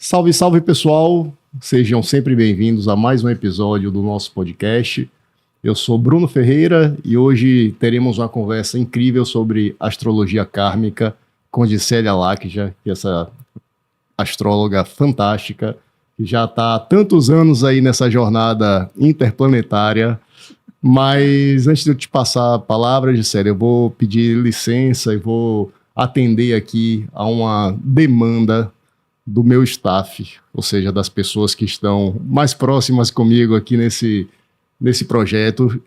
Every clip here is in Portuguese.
Salve, salve pessoal, sejam sempre bem-vindos a mais um episódio do nosso podcast. Eu sou Bruno Ferreira e hoje teremos uma conversa incrível sobre astrologia kármica com Gisélia Lakja, que é essa astróloga fantástica, que já está há tantos anos aí nessa jornada interplanetária. Mas antes de eu te passar a palavra, Gisélia, eu vou pedir licença e vou atender aqui a uma demanda do meu staff, ou seja, das pessoas que estão mais próximas comigo aqui nesse projeto,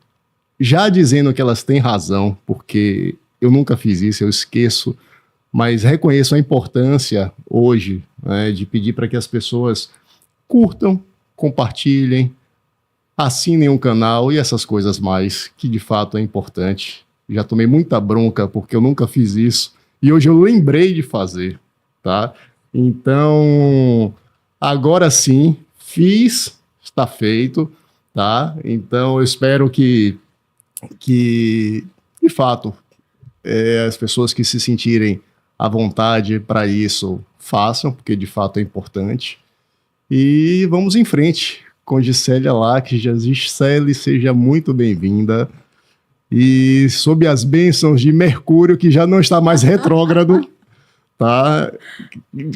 já dizendo que elas têm razão, porque eu nunca fiz isso, eu esqueço, mas reconheço a importância hoje, né, de pedir para que as pessoas curtam, compartilhem, assinem um canal e essas coisas mais, que de fato é importante. Já tomei muita bronca porque eu nunca fiz isso e hoje eu lembrei de fazer, tá? Então, agora sim, fiz, está feito, tá? Então, eu espero que de fato, as pessoas que se sentirem à vontade para isso, façam, porque de fato é importante. E vamos em frente com Gisélia Lakja. Gisélia, seja muito bem-vinda. E sob as bênçãos de Mercúrio, que já não está mais retrógrado, tá?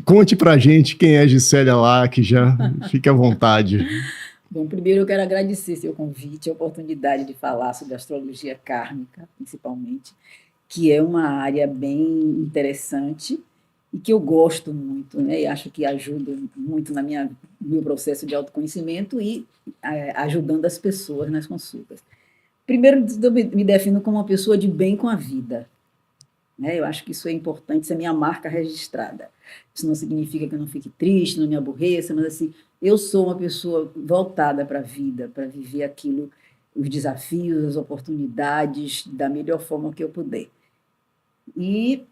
Conte pra gente quem é Gisélia Lakja, fique à vontade. Bom, primeiro eu quero agradecer seu convite, a oportunidade de falar sobre astrologia kármica, principalmente, que é uma área bem interessante e que eu gosto muito, né? E acho que ajuda muito no meu processo de autoconhecimento e ajudando as pessoas nas consultas. Primeiro, eu me defino como uma pessoa de bem com a vida. Né? Eu acho que isso é importante, isso é minha marca registrada. Isso não significa que eu não fique triste, não me aborreça, mas assim, eu sou uma pessoa voltada para a vida, para viver aquilo, os desafios, as oportunidades, da melhor forma que eu puder. E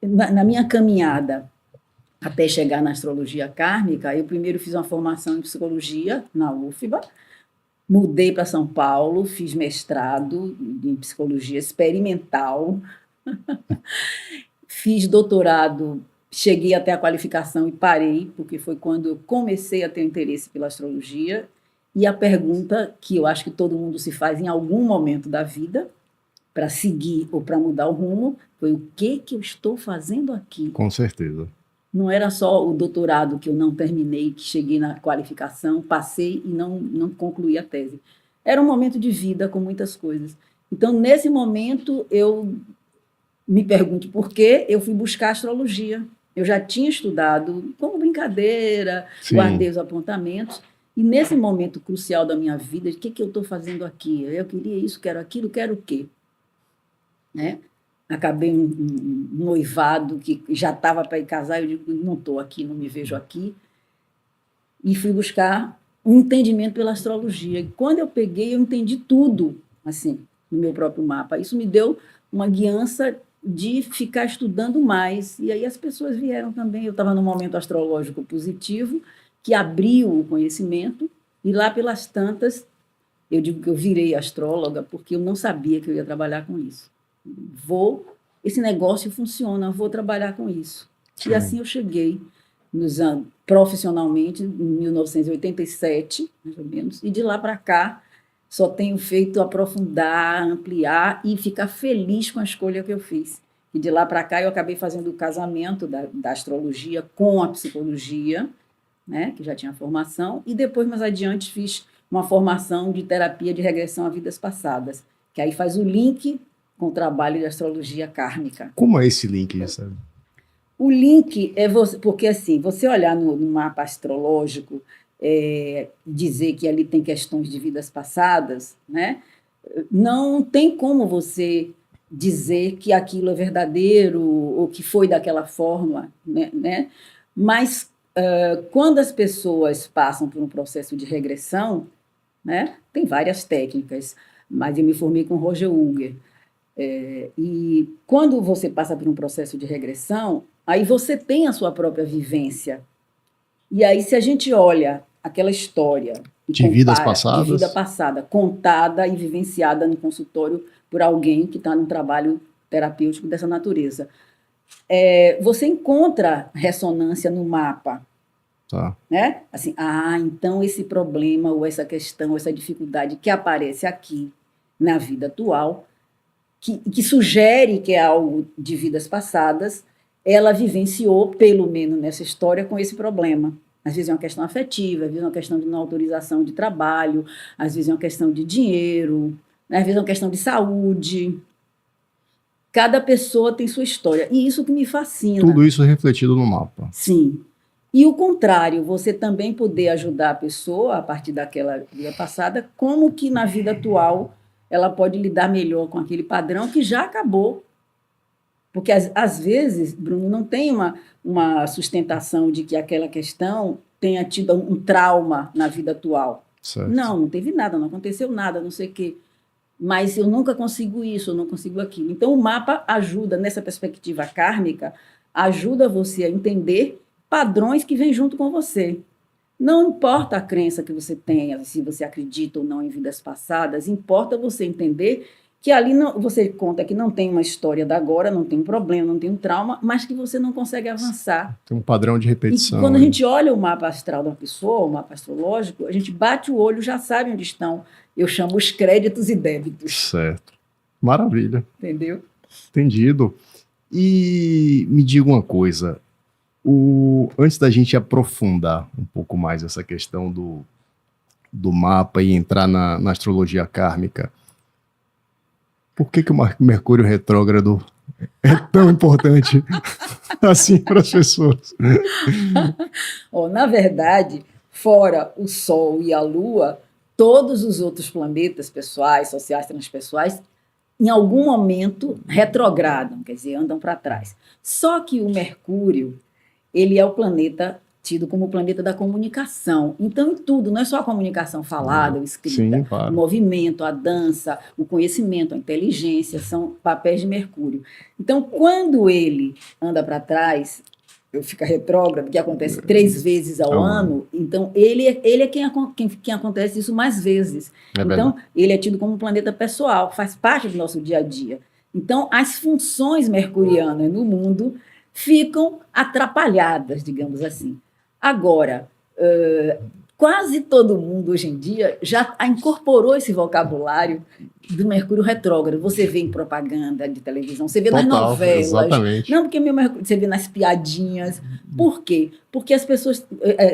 na minha caminhada até chegar na astrologia kármica, eu primeiro fiz uma formação em psicologia na UFBA, mudei para São Paulo, fiz mestrado em psicologia experimental, fiz doutorado, cheguei até a qualificação e parei, porque foi quando eu comecei a ter interesse pela astrologia. E a pergunta que eu acho que todo mundo se faz em algum momento da vida, para seguir ou para mudar o rumo, foi o que eu estou fazendo aqui? Com certeza. Não era só o doutorado que eu não terminei, que cheguei na qualificação, passei e não concluí a tese. Era um momento de vida com muitas coisas. Então, nesse momento, eu me pergunto por que eu fui buscar astrologia. Eu já tinha estudado como brincadeira, Sim. Guardei os apontamentos, e nesse momento crucial da minha vida, o que eu estou fazendo aqui? Eu queria isso, quero aquilo, quero o quê? Né? Acabei um noivado que já estava para ir casar, eu digo, não estou aqui, não me vejo aqui, e fui buscar um entendimento pela astrologia. E quando eu peguei, eu entendi tudo, assim, no meu próprio mapa. Isso me deu uma guiança de ficar estudando mais. E aí as pessoas vieram também. Eu estava num momento astrológico positivo, que abriu o conhecimento, e lá pelas tantas, eu digo que eu virei astróloga, porque eu não sabia que eu ia trabalhar com isso. Esse negócio funciona, vou trabalhar com isso. Sim. E assim eu cheguei profissionalmente em 1987, mais ou menos, e de lá para cá só tenho feito aprofundar, ampliar e ficar feliz com a escolha que eu fiz. E de lá para cá eu acabei fazendo o casamento da astrologia com a psicologia, né, que já tinha formação, e depois, mais adiante, fiz uma formação de terapia de regressão a vidas passadas, que aí faz o link com o trabalho de astrologia kármica. Como é esse link, Gisélia? O link é porque, assim, você olhar no mapa astrológico, dizer que ali tem questões de vidas passadas, né? Não tem como você dizer que aquilo é verdadeiro ou que foi daquela forma, né? Mas quando as pessoas passam por um processo de regressão, né? Tem várias técnicas, mas eu me formei com Roger Unger. E quando você passa por um processo de regressão, aí você tem a sua própria vivência. E aí, se a gente olha aquela história de vidas passadas, de vida passada, contada e vivenciada no consultório por alguém que está num trabalho terapêutico dessa natureza, você encontra ressonância no mapa. Tá. Né? Assim, então esse problema ou essa questão, ou essa dificuldade que aparece aqui na vida atual, que sugere que é algo de vidas passadas, ela vivenciou, pelo menos nessa história, com esse problema. Às vezes é uma questão afetiva, às vezes é uma questão de não autorização de trabalho, às vezes é uma questão de dinheiro, né? Às vezes é uma questão de saúde. Cada pessoa tem sua história. E isso que me fascina. Tudo isso é refletido no mapa. Sim. E o contrário, você também poder ajudar a pessoa, a partir daquela vida passada, como que na vida atual ela pode lidar melhor com aquele padrão que já acabou. Porque, às vezes, Bruno, não tem uma sustentação de que aquela questão tenha tido um trauma na vida atual. Certo. Não teve nada, não aconteceu nada, não sei o quê. Mas eu nunca consigo isso, eu não consigo aquilo. Então, o mapa ajuda, nessa perspectiva kármica, ajuda você a entender padrões que vêm junto com você. Não importa a crença que você tenha, se você acredita ou não em vidas passadas, importa você entender que ali não, você conta que não tem uma história da agora, não tem um problema, não tem um trauma, mas que você não consegue avançar. Tem um padrão de repetição. E quando a gente olha o mapa astral da pessoa, o mapa astrológico, a gente bate o olho, já sabe onde estão, eu chamo os créditos e débitos. Certo. Maravilha. Entendeu? Entendido. E me diga uma coisa, antes da gente aprofundar um pouco mais essa questão do mapa e entrar na astrologia kármica, por que o Mercúrio retrógrado é tão importante assim para as pessoas? Na verdade, fora o Sol e a Lua, todos os outros planetas pessoais, sociais, transpessoais, em algum momento retrogradam, quer dizer, andam para trás. Só que o Mercúrio, ele é o planeta tido como o planeta da comunicação. Então, em tudo, não é só a comunicação falada ou escrita, Sim, claro. O movimento, a dança, o conhecimento, a inteligência, são papéis de Mercúrio. Então, quando ele anda para trás, fica retrógrado, que acontece 3 vezes ao ano, então ele é quem acontece isso mais vezes. Então, ele é tido como um planeta pessoal, faz parte do nosso dia a dia. Então, as funções mercurianas no mundo ficam atrapalhadas, digamos assim. Agora, quase todo mundo hoje em dia já incorporou esse vocabulário do Mercúrio retrógrado. Você vê em propaganda de televisão, você vê nas novelas. Exatamente. Não, porque você vê nas piadinhas. Por quê? Porque as pessoas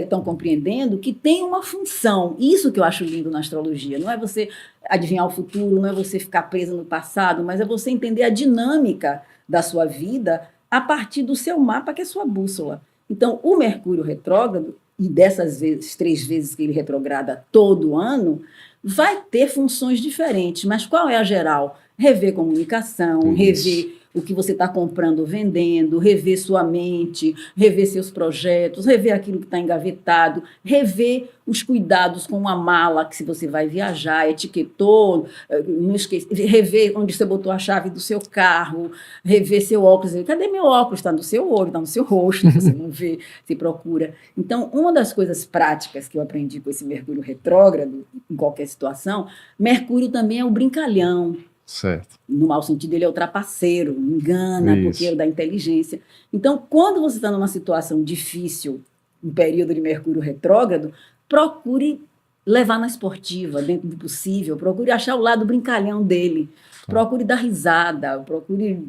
estão compreendendo que tem uma função. Isso que eu acho lindo na astrologia. Não é você adivinhar o futuro, não é você ficar presa no passado, mas é você entender a dinâmica da sua vida a partir do seu mapa, que é sua bússola. Então, o Mercúrio retrógrado, e dessas 3 vezes que ele retrograda todo ano, vai ter funções diferentes. Mas qual é a geral? Rever comunicação, rever o que você está comprando ou vendendo, rever sua mente, rever seus projetos, rever aquilo que está engavetado, rever os cuidados com uma mala, que se você vai viajar, etiquetou, não esquece, rever onde você botou a chave do seu carro, rever seu óculos. Cadê meu óculos? Está no seu olho, está no seu rosto, você não vê, se procura. Então, uma das coisas práticas que eu aprendi com esse Mercúrio retrógrado, em qualquer situação, Mercúrio também é o brincalhão. Certo. No mau sentido, ele é o trapaceiro, engana, porque é da inteligência. Então, quando você está numa situação difícil, um período de Mercúrio retrógrado, procure levar na esportiva, dentro do possível, procure achar o lado brincalhão dele, procure dar risada, procure,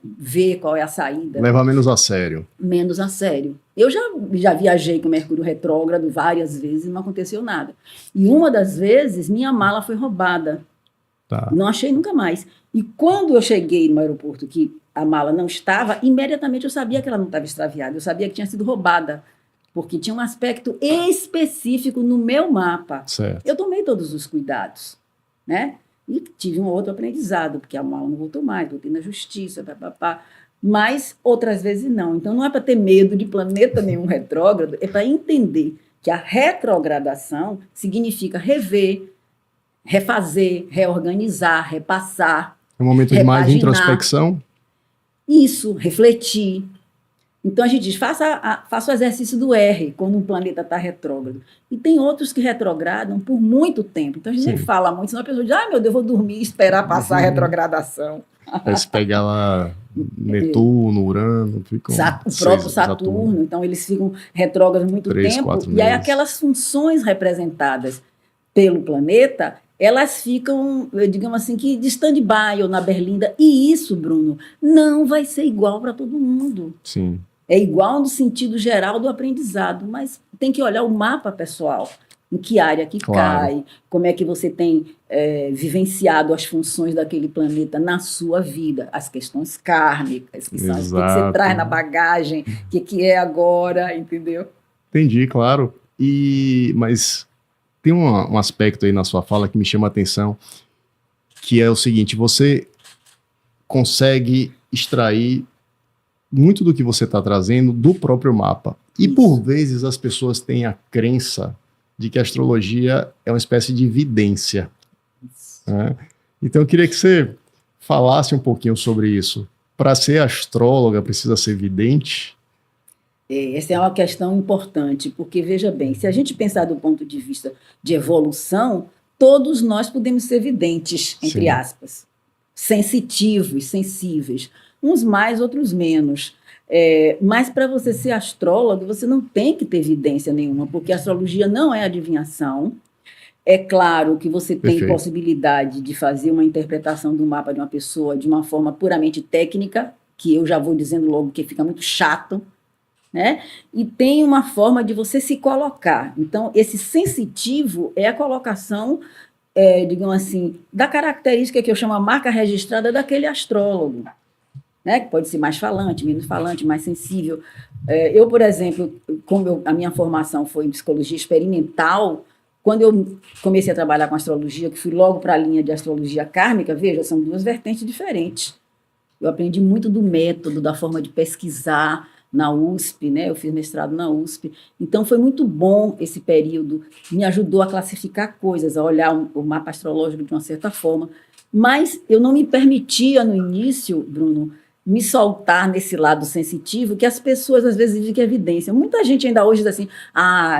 ver qual é a saída. Levar menos a sério. Menos a sério. Eu já viajei com Mercúrio retrógrado várias vezes e não aconteceu nada. E uma das vezes, minha mala foi roubada. Tá. Não achei nunca mais. E quando eu cheguei no aeroporto que a mala não estava, imediatamente eu sabia que ela não estava extraviada, eu sabia que tinha sido roubada, porque tinha um aspecto específico no meu mapa. Certo. Eu tomei todos os cuidados, né? E tive um outro aprendizado, porque a mala não voltou mais, voltei na justiça, mas outras vezes não. Então não é para ter medo de planeta nenhum retrógrado, é para entender que a retrogradação significa rever, refazer, reorganizar, repassar. É um momento de mais introspecção? Isso, refletir. Então a gente diz, faça o exercício do R quando um planeta está retrógrado. E tem outros que retrogradam por muito tempo. Então a gente nem fala muito, senão a pessoa diz, meu Deus, eu vou dormir e esperar passar a retrogradação. Aí se pegar lá Netuno, Urano, ficam O próprio Saturno, então eles ficam retrógrados muito 3, tempo, 4 e aí meses. aquelas funções representadas pelo planeta, elas ficam, digamos assim, que de stand-by ou na berlinda, e isso, Bruno, não vai ser igual para todo mundo. Sim. É igual no sentido geral do aprendizado, mas tem que olhar o mapa pessoal, em que área que cai, como é que você tem vivenciado as funções daquele planeta na sua vida, as questões kármicas, que são o que você traz na bagagem, o que é agora, entendeu? Entendi, claro. Mas tem um aspecto aí na sua fala que me chama a atenção, que é o seguinte: você consegue extrair muito do que você está trazendo do próprio mapa. E por vezes as pessoas têm a crença de que a astrologia é uma espécie de vidência. Né? Então eu queria que você falasse um pouquinho sobre isso. Para ser astróloga, precisa ser vidente? Essa é uma questão importante, porque, veja bem, se a gente pensar do ponto de vista de evolução, todos nós podemos ser videntes, entre aspas, sensitivos, sensíveis, uns mais, outros menos. Mas para você ser astrólogo, você não tem que ter evidência nenhuma, porque a astrologia não é adivinhação. É claro que você tem possibilidade de fazer uma interpretação do mapa de uma pessoa de uma forma puramente técnica, que eu já vou dizendo logo que fica muito chato, né? E tem uma forma de você se colocar. Então, esse sensitivo é a colocação, digamos assim, da característica que eu chamo a marca registrada daquele astrólogo. Né, que pode ser mais falante, menos falante, mais sensível. Eu, por exemplo, como a minha formação foi em psicologia experimental, quando eu comecei a trabalhar com astrologia, que fui logo para a linha de astrologia kármica, veja, são duas vertentes diferentes. Eu aprendi muito do método, da forma de pesquisar na USP, né? Eu fiz mestrado na USP. Então, foi muito bom esse período, me ajudou a classificar coisas, a olhar o mapa astrológico de uma certa forma. Mas eu não me permitia, no início, Bruno, me soltar nesse lado sensitivo, que as pessoas às vezes dizem que é evidência. Muita gente ainda hoje diz assim,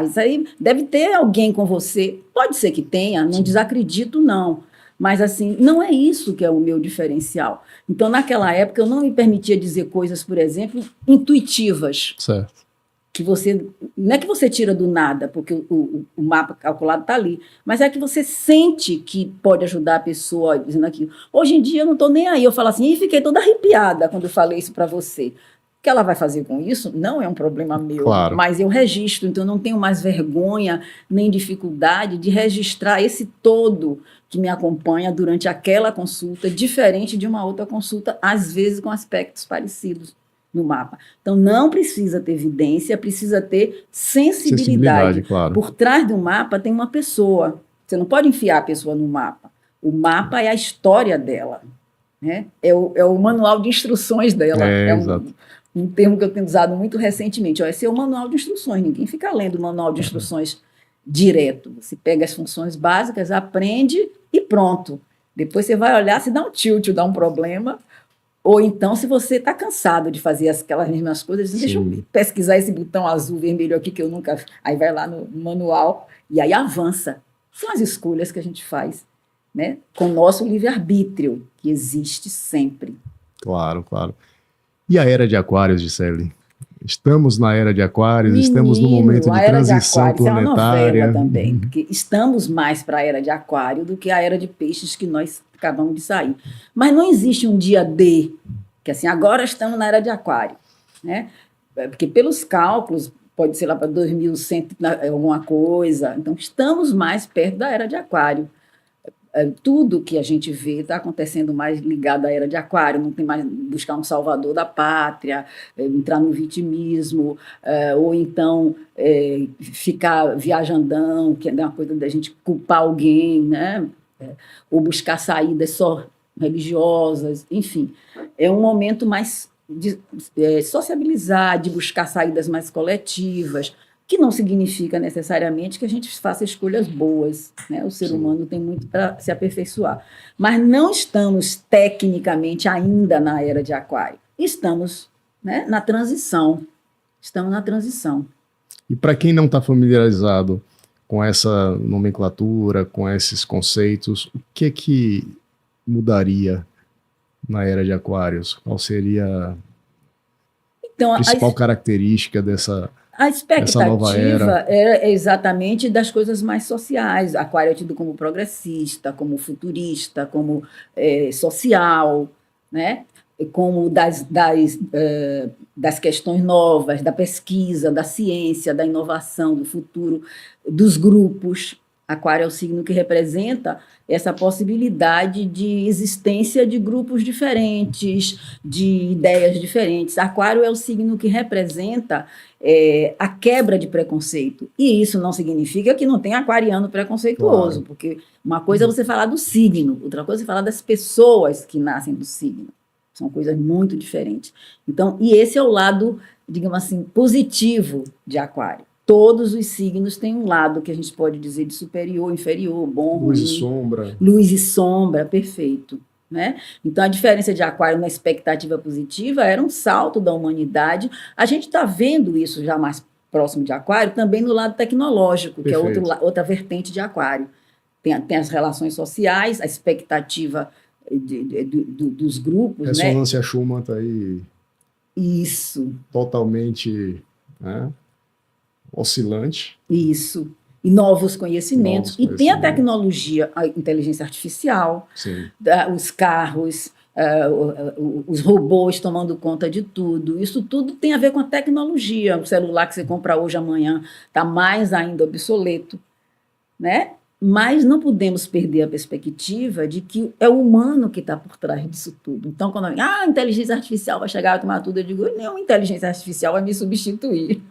isso aí deve ter alguém com você. Pode ser que tenha, não desacredito não. Mas assim, não é isso que é o meu diferencial. Então, naquela época, eu não me permitia dizer coisas, por exemplo, intuitivas. Certo. Que você, não é que você tira do nada, porque o mapa calculado está ali, mas é que você sente que pode ajudar a pessoa dizendo aquilo. Hoje em dia eu não estou nem aí, eu falo assim, e fiquei toda arrepiada quando eu falei isso para você. O que ela vai fazer com isso não é um problema meu, claro. Mas eu registro, então eu não tenho mais vergonha nem dificuldade de registrar esse todo que me acompanha durante aquela consulta, diferente de uma outra consulta, às vezes com aspectos parecidos no mapa. Então, não precisa ter evidência, precisa ter sensibilidade. Claro. Por trás do mapa tem uma pessoa. Você não pode enfiar a pessoa no mapa. O mapa é a história dela. Né? É o manual de instruções dela. Um termo que eu tenho usado muito recentemente. Esse é o manual de instruções. Ninguém fica lendo o manual de instruções direto. Você pega as funções básicas, aprende e pronto. Depois você vai olhar, se dá um tilt, dá um problema. Ou então, se você está cansado de fazer aquelas mesmas coisas, deixa eu pesquisar esse botão azul, vermelho aqui, que eu nunca... Aí vai lá no manual e aí avança. São as escolhas que a gente faz, né? Com o nosso livre-arbítrio, que existe sempre. Claro, claro. E a era de Aquários, Gisele? Estamos na era de Aquários, Menino, estamos no momento de transição planetária. É uma novela também, porque estamos mais para a era de Aquário do que a era de Peixes que nós acabamos de sair. Mas não existe um dia D, que assim, agora estamos na era de Aquário, né? Porque pelos cálculos, pode ser lá para 2100 alguma coisa, então estamos mais perto da era de Aquário. Tudo que a gente vê está acontecendo mais ligado à era de Aquário, não tem mais buscar um salvador da pátria, entrar no vitimismo, ou então ficar viajandão, que é uma coisa da gente culpar alguém, né? Ou buscar saídas só religiosas, enfim. É um momento mais de sociabilizar, de buscar saídas mais coletivas, que não significa necessariamente que a gente faça escolhas boas, né? O ser humano tem muito para se aperfeiçoar. Mas não estamos tecnicamente ainda na era de Aquário. Estamos, né, na transição. Estamos na transição. E para quem não está familiarizado com essa nomenclatura, com esses conceitos, o que é que mudaria na era de Aquários? Qual seria a Então, principal característica dessa a nova era? expectativa é exatamente das coisas mais sociais. Aquário é tido como progressista, como futurista, como social, né? Como das questões novas, da pesquisa, da ciência, da inovação, do futuro, dos grupos. Aquário é o signo que representa essa possibilidade de existência de grupos diferentes, de ideias diferentes. Aquário é o signo que representa a quebra de preconceito. E isso não significa que não tem aquariano preconceituoso, Claro. porque uma coisa é você falar do signo, outra coisa é falar das pessoas que nascem do signo. São coisas muito diferentes. Então, e esse é o lado, digamos assim, positivo de Aquário. Todos os signos têm um lado que a gente pode dizer de superior, inferior, bom, Luz e ruim. sombra. Luz e sombra, perfeito. Né? Então, a diferença de Aquário na expectativa positiva era um salto da humanidade. A gente está vendo isso já mais próximo de Aquário, também no lado tecnológico, Perfeito. que é outra vertente de Aquário. Tem as relações sociais, a expectativa dos grupos. Ressonância Schumann está aí. Isso. Totalmente, né, oscilante. Isso. E novos conhecimentos. E tem a tecnologia, a inteligência artificial, os carros, os robôs tomando conta de tudo. Isso tudo tem a ver com a tecnologia. O celular que você compra hoje, amanhã, está mais ainda obsoleto, né? Mas não podemos perder a perspectiva de que é o humano que está por trás disso tudo. Então, quando a inteligência artificial vai chegar a tomar tudo, eu digo, nenhuma inteligência artificial vai me substituir.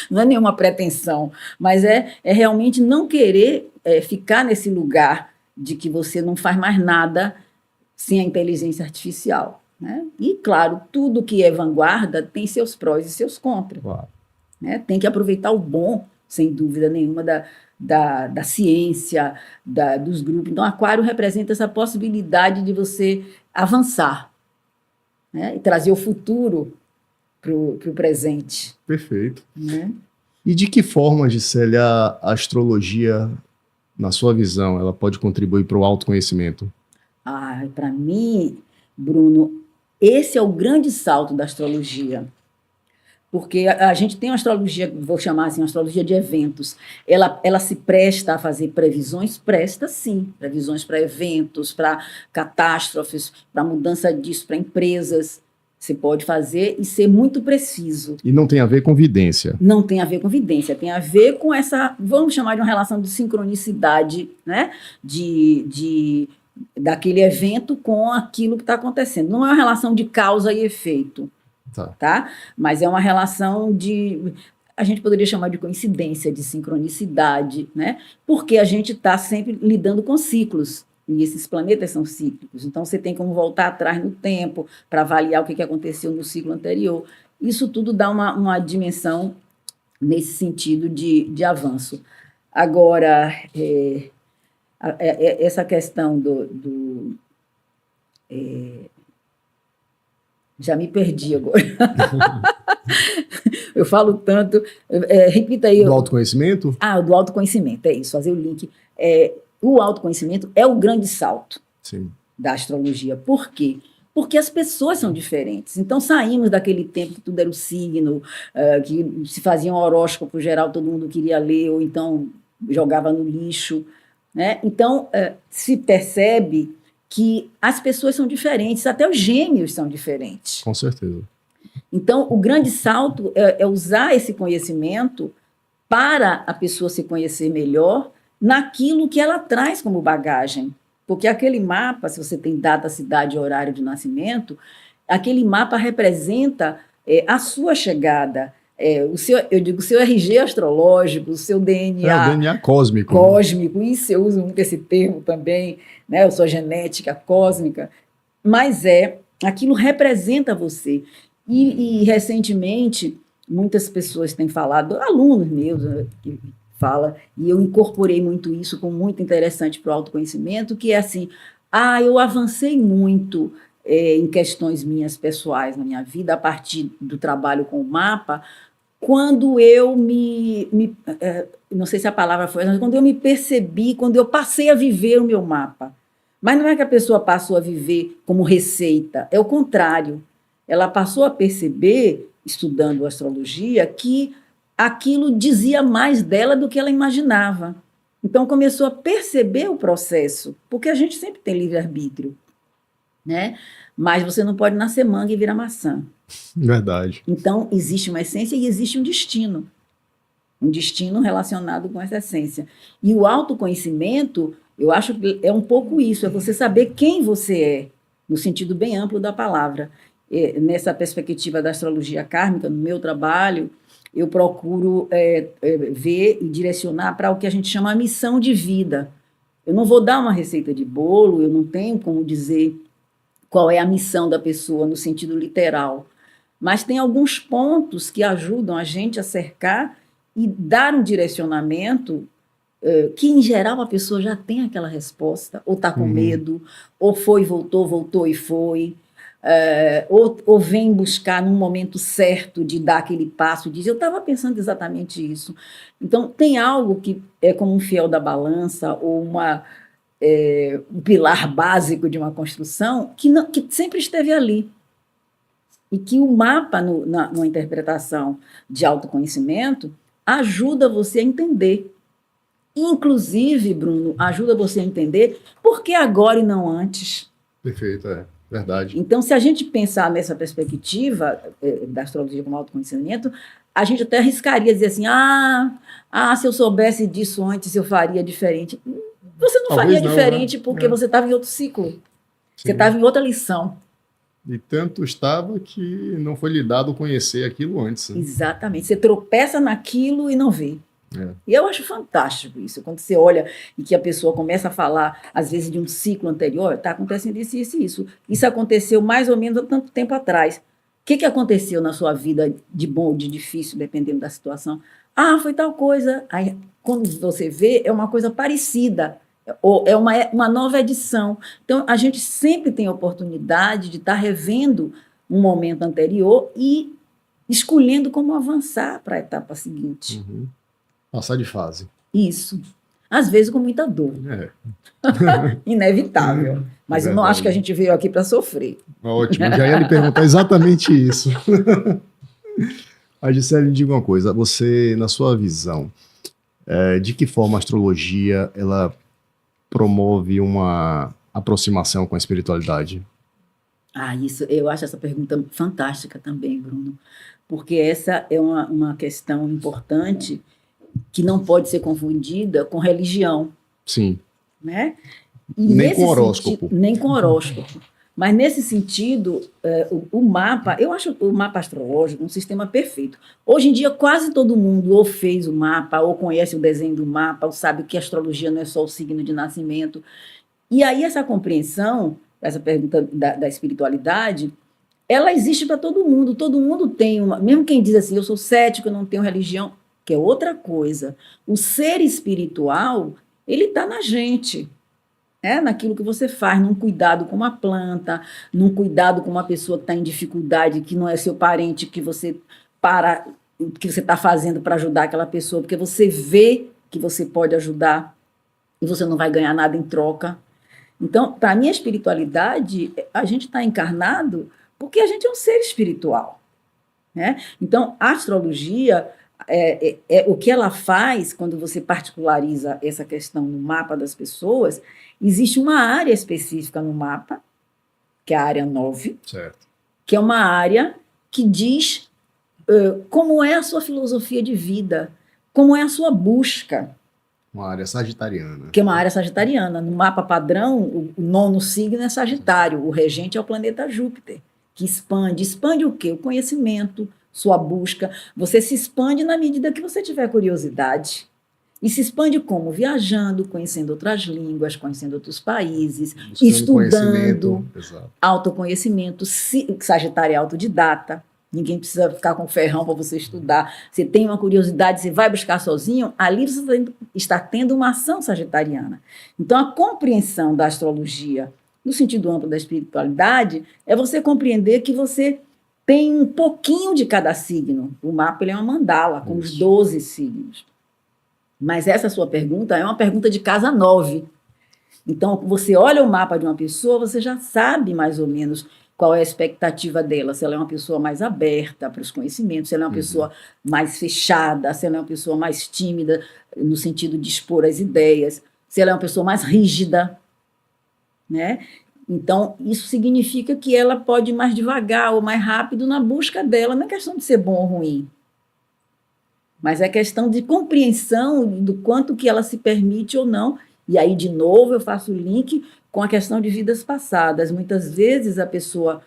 Não é nenhuma pretensão, mas é realmente não querer ficar nesse lugar de que você não faz mais nada sem a inteligência artificial. Né? E, claro, tudo que é vanguarda tem seus prós e seus contras. Claro. Né? Tem que aproveitar o bom, sem dúvida nenhuma, da ciência, dos grupos. Então, Aquário representa essa possibilidade de você avançar, né? E trazer o futuro para o presente. Perfeito. Né? E de que forma, Gisélia, a astrologia, na sua visão, ela pode contribuir para o autoconhecimento? Para mim, Bruno, esse é o grande salto da astrologia. Porque a gente tem uma astrologia, vou chamar assim, uma astrologia de eventos. Ela se presta a fazer previsões? Presta, sim. Previsões para eventos, para catástrofes, para mudança disso, para empresas. Você pode fazer e ser muito preciso. E não tem a ver com vidência? Não tem a ver com vidência, tem a ver com essa, vamos chamar de uma relação de sincronicidade, né? Daquele evento com aquilo que está acontecendo. Não é uma relação de causa e efeito. Tá? Mas é uma relação a gente poderia chamar de coincidência, de sincronicidade, né? Porque a gente está sempre lidando com ciclos, e esses planetas são cíclicos, então você tem como voltar atrás no tempo para avaliar o que aconteceu no ciclo anterior. Isso tudo dá uma dimensão nesse sentido de avanço. Agora, essa questão já me perdi agora. Eu falo tanto. Repita aí. Do autoconhecimento? Do autoconhecimento, é isso, fazer o link. O autoconhecimento é o grande salto da astrologia. Por quê? Porque as pessoas são diferentes. Então, saímos daquele tempo que tudo era o signo, que se fazia um horóscopo geral, todo mundo queria ler, ou então jogava no lixo. Né? Então, se percebe que as pessoas são diferentes, até os gêmeos são diferentes. Com certeza. Então, o grande salto é usar esse conhecimento para a pessoa se conhecer melhor naquilo que ela traz como bagagem. Porque aquele mapa, se você tem data, cidade e horário de nascimento, aquele mapa representa a sua chegada, o seu RG astrológico, o seu DNA. O DNA cósmico. Cósmico, isso eu uso muito esse termo também, né? A sua genética cósmica. Mas aquilo representa você. E recentemente, muitas pessoas têm falado, alunos meus que falam, e eu incorporei muito isso como muito interessante para o autoconhecimento, que é assim, eu avancei muito em questões minhas pessoais na minha vida, a partir do trabalho com o mapa, quando eu não sei se a palavra foi, mas quando eu me percebi, quando eu passei a viver o meu mapa. Mas não é que a pessoa passou a viver como receita, é o contrário. Ela passou a perceber, estudando astrologia, que aquilo dizia mais dela do que ela imaginava. Então começou a perceber o processo, porque a gente sempre tem livre-arbítrio, né? Mas você não pode nascer manga e virar maçã. Verdade. Então existe uma essência e existe um destino relacionado com essa essência. E o autoconhecimento, eu acho que é um pouco isso, é você saber quem você é, no sentido bem amplo da palavra. Nessa perspectiva da astrologia kármica, no meu trabalho, eu procuro ver e direcionar para o que a gente chama a missão de vida. Eu não vou dar uma receita de bolo, eu não tenho como dizer qual é a missão da pessoa no sentido literal, mas tem alguns pontos que ajudam a gente a cercar e dar um direcionamento que, em geral, a pessoa já tem aquela resposta, ou está com medo, ou foi, voltou, voltou e foi, ou vem buscar num momento certo de dar aquele passo, diz, eu estava pensando exatamente isso. Então, tem algo que é como um fiel da balança, ou um pilar básico de uma construção, que sempre esteve ali. E que o mapa, numa interpretação de autoconhecimento, ajuda você a entender. Inclusive, Bruno, ajuda você a entender por que agora e não antes. Perfeito, verdade. Então, se a gente pensar nessa perspectiva da astrologia como autoconhecimento, a gente até arriscaria dizer assim, se eu soubesse disso antes, eu faria diferente. Você não faria diferente, né? Porque você estava em outro ciclo. Sim. Você estava em outra lição. E tanto estava que não foi lhe dado conhecer aquilo antes. Né? Exatamente. Você tropeça naquilo e não vê. E eu acho fantástico isso, quando você olha e que a pessoa começa a falar, às vezes, de um ciclo anterior, está acontecendo isso, isso e isso. Isso aconteceu mais ou menos há tanto tempo atrás. O que aconteceu na sua vida de bom ou de difícil, dependendo da situação? Foi tal coisa. Aí, quando você vê, é uma coisa parecida, ou é uma nova edição. Então, a gente sempre tem a oportunidade de estar revendo um momento anterior e escolhendo como avançar para a etapa seguinte. Uhum. Passar de fase. Isso. Às vezes com muita dor. Inevitável. Mas eu não acho que a gente veio aqui para sofrer. Ótimo, já ia lhe perguntar exatamente isso. A Gisele, me diga uma coisa. Você, na sua visão, de que forma a astrologia ela promove uma aproximação com a espiritualidade? Eu acho essa pergunta fantástica também, Bruno. Porque essa é uma questão importante que não pode ser confundida com religião. Sim. Né? Nem com horóscopo. Nem com horóscopo. Mas, nesse sentido, o mapa, eu acho o mapa astrológico um sistema perfeito. Hoje em dia, quase todo mundo ou fez o mapa, ou conhece o desenho do mapa, ou sabe que a astrologia não é só o signo de nascimento. E aí, essa compreensão, essa pergunta da espiritualidade, ela existe para todo mundo. Todo mundo tem uma... Mesmo quem diz assim, eu sou cético, eu não tenho religião... que é outra coisa. O ser espiritual, ele está na gente, naquilo que você faz, num cuidado com uma planta, num cuidado com uma pessoa que está em dificuldade, que não é seu parente, que você está fazendo para ajudar aquela pessoa, porque você vê que você pode ajudar e você não vai ganhar nada em troca. Então, para mim, a espiritualidade, a gente está encarnado porque a gente é um ser espiritual. Né? Então, a astrologia... o que ela faz quando você particulariza essa questão no mapa das pessoas, existe uma área específica no mapa, que é a área 9, certo. Que é uma área que diz como é a sua filosofia de vida, como é a sua busca. Uma área sagitariana. Que é uma área sagitariana. No mapa padrão, o 9º signo é Sagitário, o regente é o planeta Júpiter, que expande. Expande o quê? O conhecimento, sua busca. Você se expande na medida que você tiver curiosidade. E se expande como? Viajando, conhecendo outras línguas, conhecendo outros países, buscando estudando, autoconhecimento. Sagitário é autodidata, ninguém precisa ficar com ferrão para você estudar. Você tem uma curiosidade, você vai buscar sozinho, ali você está tendo uma ação sagitariana. Então, a compreensão da astrologia, no sentido amplo da espiritualidade, é você compreender que você tem um pouquinho de cada signo. O mapa ele é uma mandala, com os 12 signos. Mas essa sua pergunta é uma pergunta de casa 9. Então, você olha o mapa de uma pessoa, você já sabe mais ou menos qual é a expectativa dela, se ela é uma pessoa mais aberta para os conhecimentos, se ela é uma pessoa mais fechada, se ela é uma pessoa mais tímida, no sentido de expor as ideias, se ela é uma pessoa mais rígida, né? Então, isso significa que ela pode ir mais devagar ou mais rápido na busca dela, não é questão de ser bom ou ruim, mas é questão de compreensão do quanto que ela se permite ou não. E aí, de novo, eu faço o link com a questão de vidas passadas. Muitas vezes a pessoa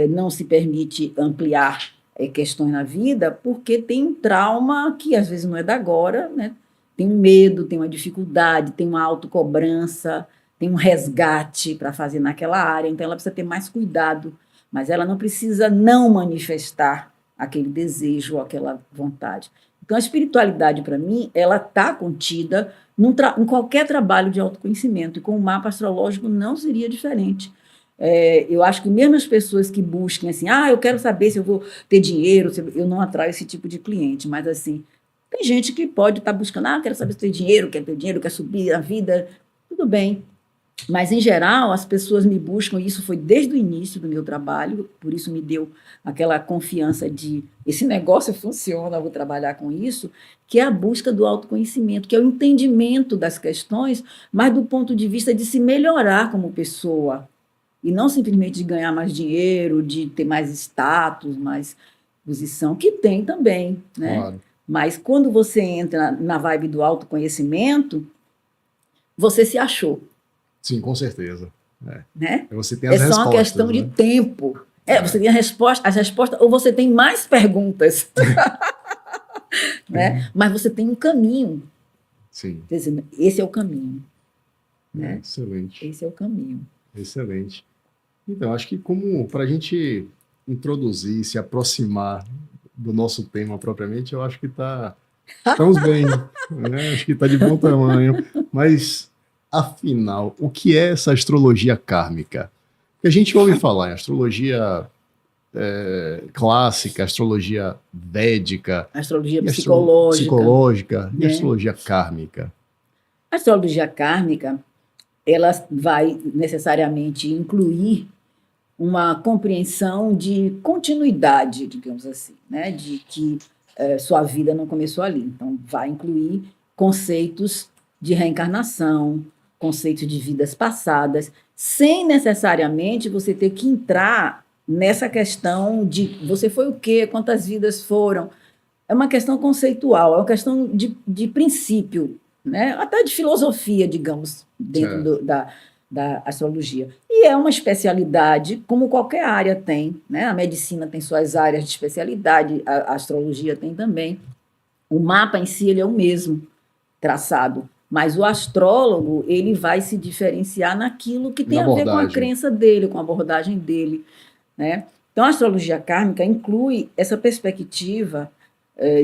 não se permite ampliar questões na vida porque tem um trauma que às vezes não é da agora, né? Tem um medo, tem uma dificuldade, tem uma autocobrança, tem um resgate para fazer naquela área. Então, ela precisa ter mais cuidado, mas ela não precisa não manifestar aquele desejo ou aquela vontade. Então, a espiritualidade, para mim, ela está contida em qualquer trabalho de autoconhecimento, e com o mapa astrológico não seria diferente. Eu acho que mesmo as pessoas que busquem assim, eu quero saber se eu vou ter dinheiro, eu não atraio esse tipo de cliente, mas assim, tem gente que pode estar buscando, quero saber se eu tenho dinheiro, quer subir a vida, tudo bem. Mas, em geral, as pessoas me buscam, e isso foi desde o início do meu trabalho, por isso me deu aquela confiança de esse negócio funciona, eu vou trabalhar com isso, que é a busca do autoconhecimento, que é o entendimento das questões, mas do ponto de vista de se melhorar como pessoa, e não simplesmente de ganhar mais dinheiro, de ter mais status, mais posição, que tem também, né? Claro. Mas quando você entra na vibe do autoconhecimento, você se achou. Sim, com certeza. Né? Você tem as só respostas, uma questão né? de tempo. Você tem as respostas, ou você tem mais perguntas. Né? Mas você tem um caminho. Sim. Quer dizer, esse é o caminho. Né? Excelente. Esse é o caminho. Excelente. Então, acho que como para a gente introduzir, se aproximar do nosso tema propriamente, eu acho que estamos bem, né? Acho que está de bom tamanho. Mas, afinal, o que é essa astrologia kármica? Que a gente ouve falar em astrologia clássica, astrologia védica, Astrologia psicológica e né? astrologia kármica. A astrologia kármica, ela vai necessariamente incluir uma compreensão de continuidade, digamos assim, né? De que sua vida não começou ali. Então, vai incluir conceitos de reencarnação, conceitos de vidas passadas, sem necessariamente você ter que entrar nessa questão de você foi o quê, quantas vidas foram. É uma questão conceitual, é uma questão de princípio, né? Até de filosofia, digamos, dentro da astrologia. E é uma especialidade, como qualquer área tem, né? A medicina tem suas áreas de especialidade, a astrologia tem também. O mapa em si ele é o mesmo traçado, mas o astrólogo ele vai se diferenciar naquilo que tem a ver com a crença dele, com a abordagem dele, né? Então, a astrologia kármica inclui essa perspectiva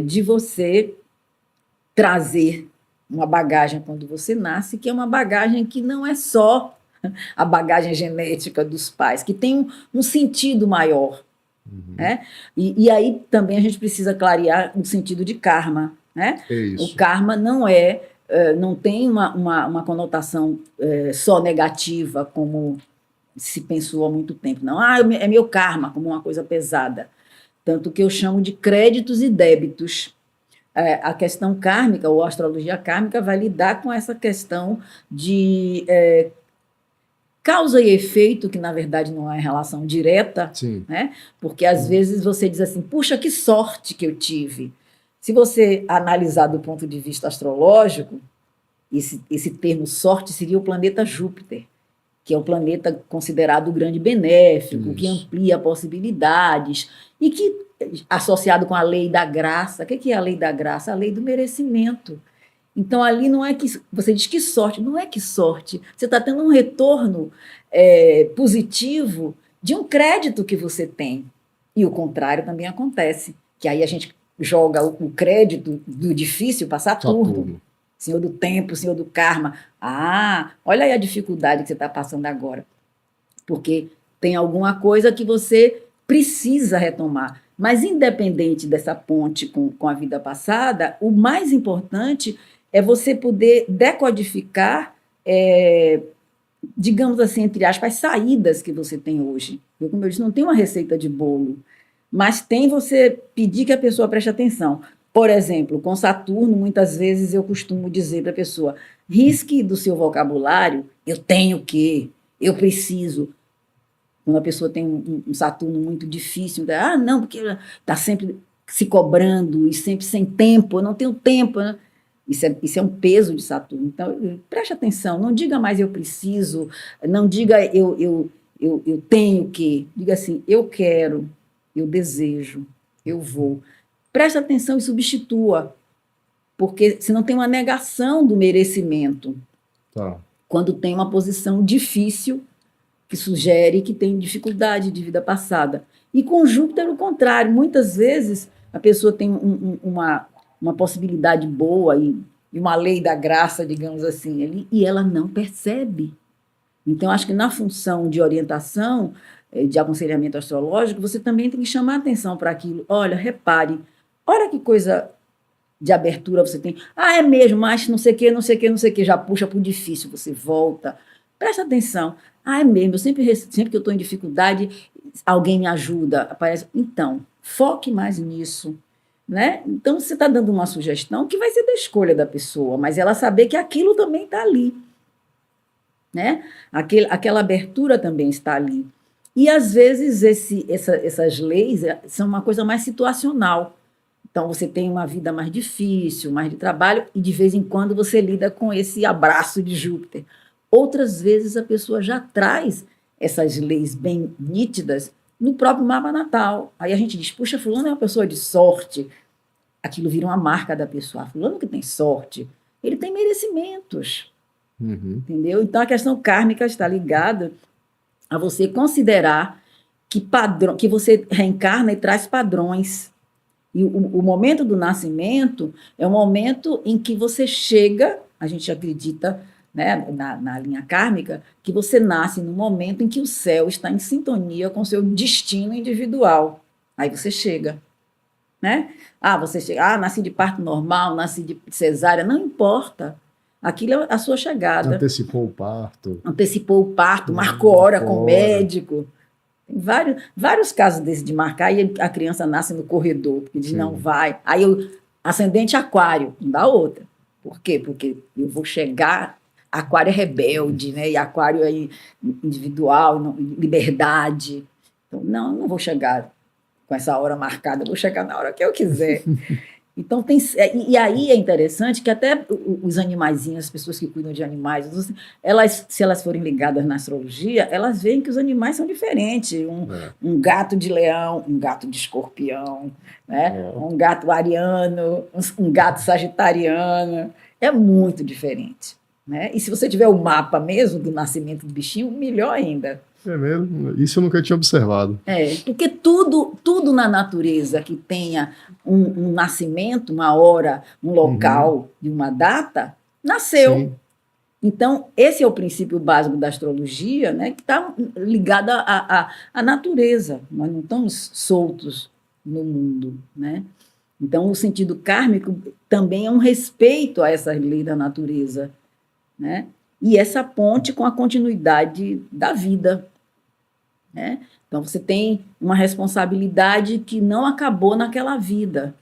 de você trazer uma bagagem quando você nasce, que é uma bagagem que não é só a bagagem genética dos pais, que tem um sentido maior. Né? E aí também a gente precisa clarear o sentido de karma. Né? O karma não tem uma conotação só negativa, como se pensou há muito tempo. Não, é meu karma, como uma coisa pesada. Tanto que eu chamo de créditos e débitos. A questão kármica, ou a astrologia kármica, vai lidar com essa questão de causa e efeito, que na verdade não é relação direta, né? Porque às vezes você diz assim, puxa, que sorte que eu tive. Se você analisar do ponto de vista astrológico, esse termo sorte seria o planeta Júpiter, que é o planeta considerado o grande benéfico, que amplia possibilidades, e que, associado com a lei da graça, o que é a lei da graça? A lei do merecimento. Então, ali não é que você diz que sorte, não é que sorte. Você está tendo um retorno positivo de um crédito que você tem. E o contrário também acontece, que aí a gente joga o crédito do difícil para Saturno. Senhor do tempo, senhor do karma. Olha aí a dificuldade que você está passando agora. Porque tem alguma coisa que você precisa retomar. Mas, independente dessa ponte com a vida passada, o mais importante é você poder decodificar digamos assim, entre aspas, as saídas que você tem hoje. Eu, como eu disse, não tem uma receita de bolo, mas tem você pedir que a pessoa preste atenção. Por exemplo, com Saturno, muitas vezes eu costumo dizer para a pessoa, risque do seu vocabulário, eu tenho que, eu preciso. Quando a pessoa tem um Saturno muito difícil, não, porque está sempre se cobrando e sempre sem tempo, eu não tenho tempo, né? Isso é um peso de Saturno. Então, preste atenção, não diga mais eu preciso, não diga eu tenho que, diga assim, eu quero, eu desejo, eu vou. Preste atenção e substitua, porque senão tem uma negação do merecimento. Tá. Quando tem uma posição difícil, que sugere que tem dificuldade de vida passada. E com Júpiter, o contrário. Muitas vezes, a pessoa tem uma possibilidade boa e uma lei da graça, digamos assim, ali, e ela não percebe. Então, acho que na função de orientação, de aconselhamento astrológico, você também tem que chamar atenção para aquilo. Olha, repare, olha que coisa de abertura você tem. É mesmo, mas não sei o que, não sei o que, não sei o que, já puxa para o difícil, você volta. Presta atenção. É mesmo, sempre que eu estou em dificuldade, alguém me ajuda, aparece. Então, foque mais nisso. Né? Então, você está dando uma sugestão que vai ser da escolha da pessoa, mas ela saber que aquilo também está ali. Né? Aquela abertura também está ali. E, às vezes, essas leis são uma coisa mais situacional. Então, você tem uma vida mais difícil, mais de trabalho, e de vez em quando você lida com esse abraço de Júpiter. Outras vezes a pessoa já traz essas leis bem nítidas no próprio mapa natal. Aí a gente diz, puxa, fulano é uma pessoa de sorte. Aquilo vira uma marca da pessoa. Fulano que tem sorte, ele tem merecimentos. Uhum. Entendeu? Então a questão kármica está ligada a você considerar que você reencarna e traz padrões. E o momento do nascimento é um momento em que você chega, a gente acredita, né, na linha kármica, que você nasce no momento em que o céu está em sintonia com o seu destino individual. Aí você chega. Né? Você chega, nasci de parto normal, nasci de cesárea, não importa. Aquilo é a sua chegada. Antecipou o parto. Antecipou o parto, marcou hora com o médico. Tem vários casos desses de marcar e a criança nasce no corredor, porque diz, não vai. Aí ascendente aquário, não dá outra. Por quê? Porque eu vou chegar, aquário é rebelde, né? E aquário é individual, liberdade. Então, não vou chegar com essa hora marcada, eu vou chegar na hora que eu quiser. Então, e aí é interessante que até os animaizinhos, as pessoas que cuidam de animais, se elas forem ligadas na astrologia, elas veem que os animais são diferentes. Um gato de leão, um gato de escorpião, né? Um gato ariano, um gato sagitariano. É muito diferente. Né? E se você tiver o mapa mesmo do nascimento do bichinho, melhor ainda. É mesmo? Isso eu nunca tinha observado. Porque tudo na natureza que tenha um nascimento, uma hora, um local e uma data, nasceu. Sim. Então, esse é o princípio básico da astrologia, né, que está ligado à natureza. Nós não estamos soltos no mundo. Né? Então, o sentido kármico também é um respeito a essa lei da natureza. Né? E essa ponte com a continuidade da vida. Né? Então, você tem uma responsabilidade que não acabou naquela vida.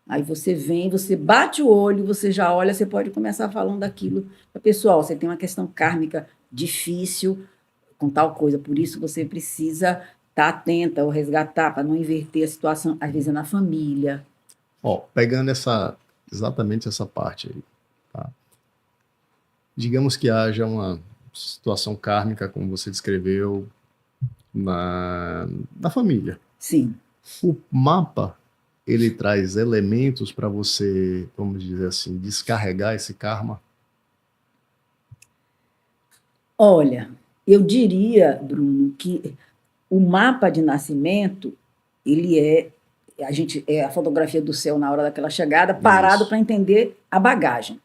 Aí você vem, você bate o olho, você já olha, você pode começar falando daquilo. Pessoal, você tem uma questão kármica difícil com tal coisa, por isso você precisa estar atenta ou resgatar, para não inverter a situação, às vezes é na família. Pegando exatamente essa parte aí, tá? Digamos que haja uma situação kármica, como você descreveu, na família. Sim. O mapa, ele traz elementos para você, vamos dizer assim, descarregar esse karma? Olha, eu diria, Bruno, que o mapa de nascimento, ele é a fotografia do céu na hora daquela chegada, parado para entender a bagagem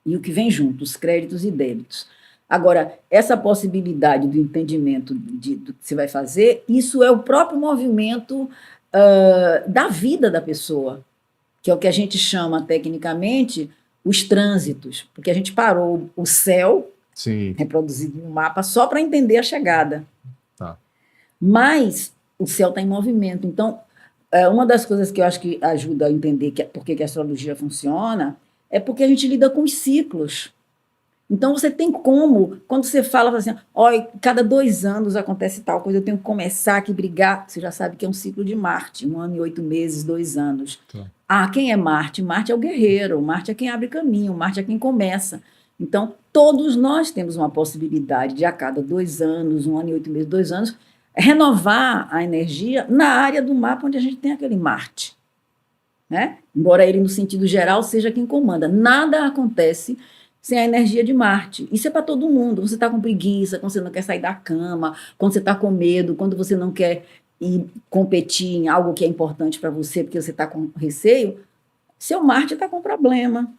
e o que vem junto, os créditos e débitos. Agora, essa possibilidade do entendimento do que você vai fazer, isso é o próprio movimento da vida da pessoa, que é o que a gente chama, tecnicamente, os trânsitos, porque a gente parou o céu Sim. reproduzido no mapa só para entender a chegada. Tá. Mas o céu está em movimento. Então, uma das coisas que eu acho que ajuda a entender por que a astrologia funciona é porque a gente lida com os ciclos. Então, você tem como, quando você fala assim, olha, cada 2 anos acontece tal coisa, eu tenho que começar aqui a brigar, você já sabe que é um ciclo de Marte, 1 ano e 8 meses, 2 anos. Tá. Ah, quem é Marte? Marte é o guerreiro, Marte é quem abre caminho, Marte é quem começa. Então, todos nós temos uma possibilidade de, a cada 2 anos, 1 ano e 8 meses, 2 anos, renovar a energia na área do mapa onde a gente tem aquele Marte. Né? Embora ele, no sentido geral, seja quem comanda. Nada acontece sem a energia de Marte. Isso é para todo mundo. Você está com preguiça, quando você não quer sair da cama, quando você está com medo, quando você não quer ir competir em algo que é importante para você, porque você está com receio, seu Marte está com problema.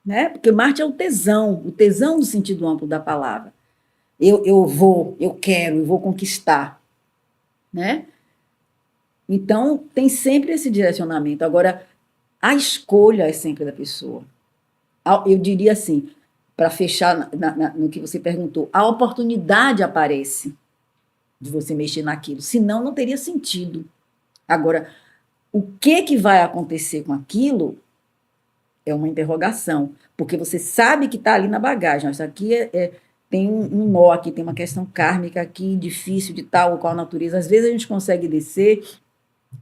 Né? Porque Marte é o tesão no sentido amplo da palavra. Eu vou, eu quero, eu vou conquistar. Né? Então, tem sempre esse direcionamento. Agora, a escolha é sempre da pessoa. Eu diria assim, para fechar no que você perguntou, a oportunidade aparece de você mexer naquilo, senão não teria sentido. Agora, o que vai acontecer com aquilo é uma interrogação, porque você sabe que está ali na bagagem. Isso aqui tem um nó aqui, tem uma questão kármica aqui, difícil de tal ou qual natureza. Às vezes a gente consegue descer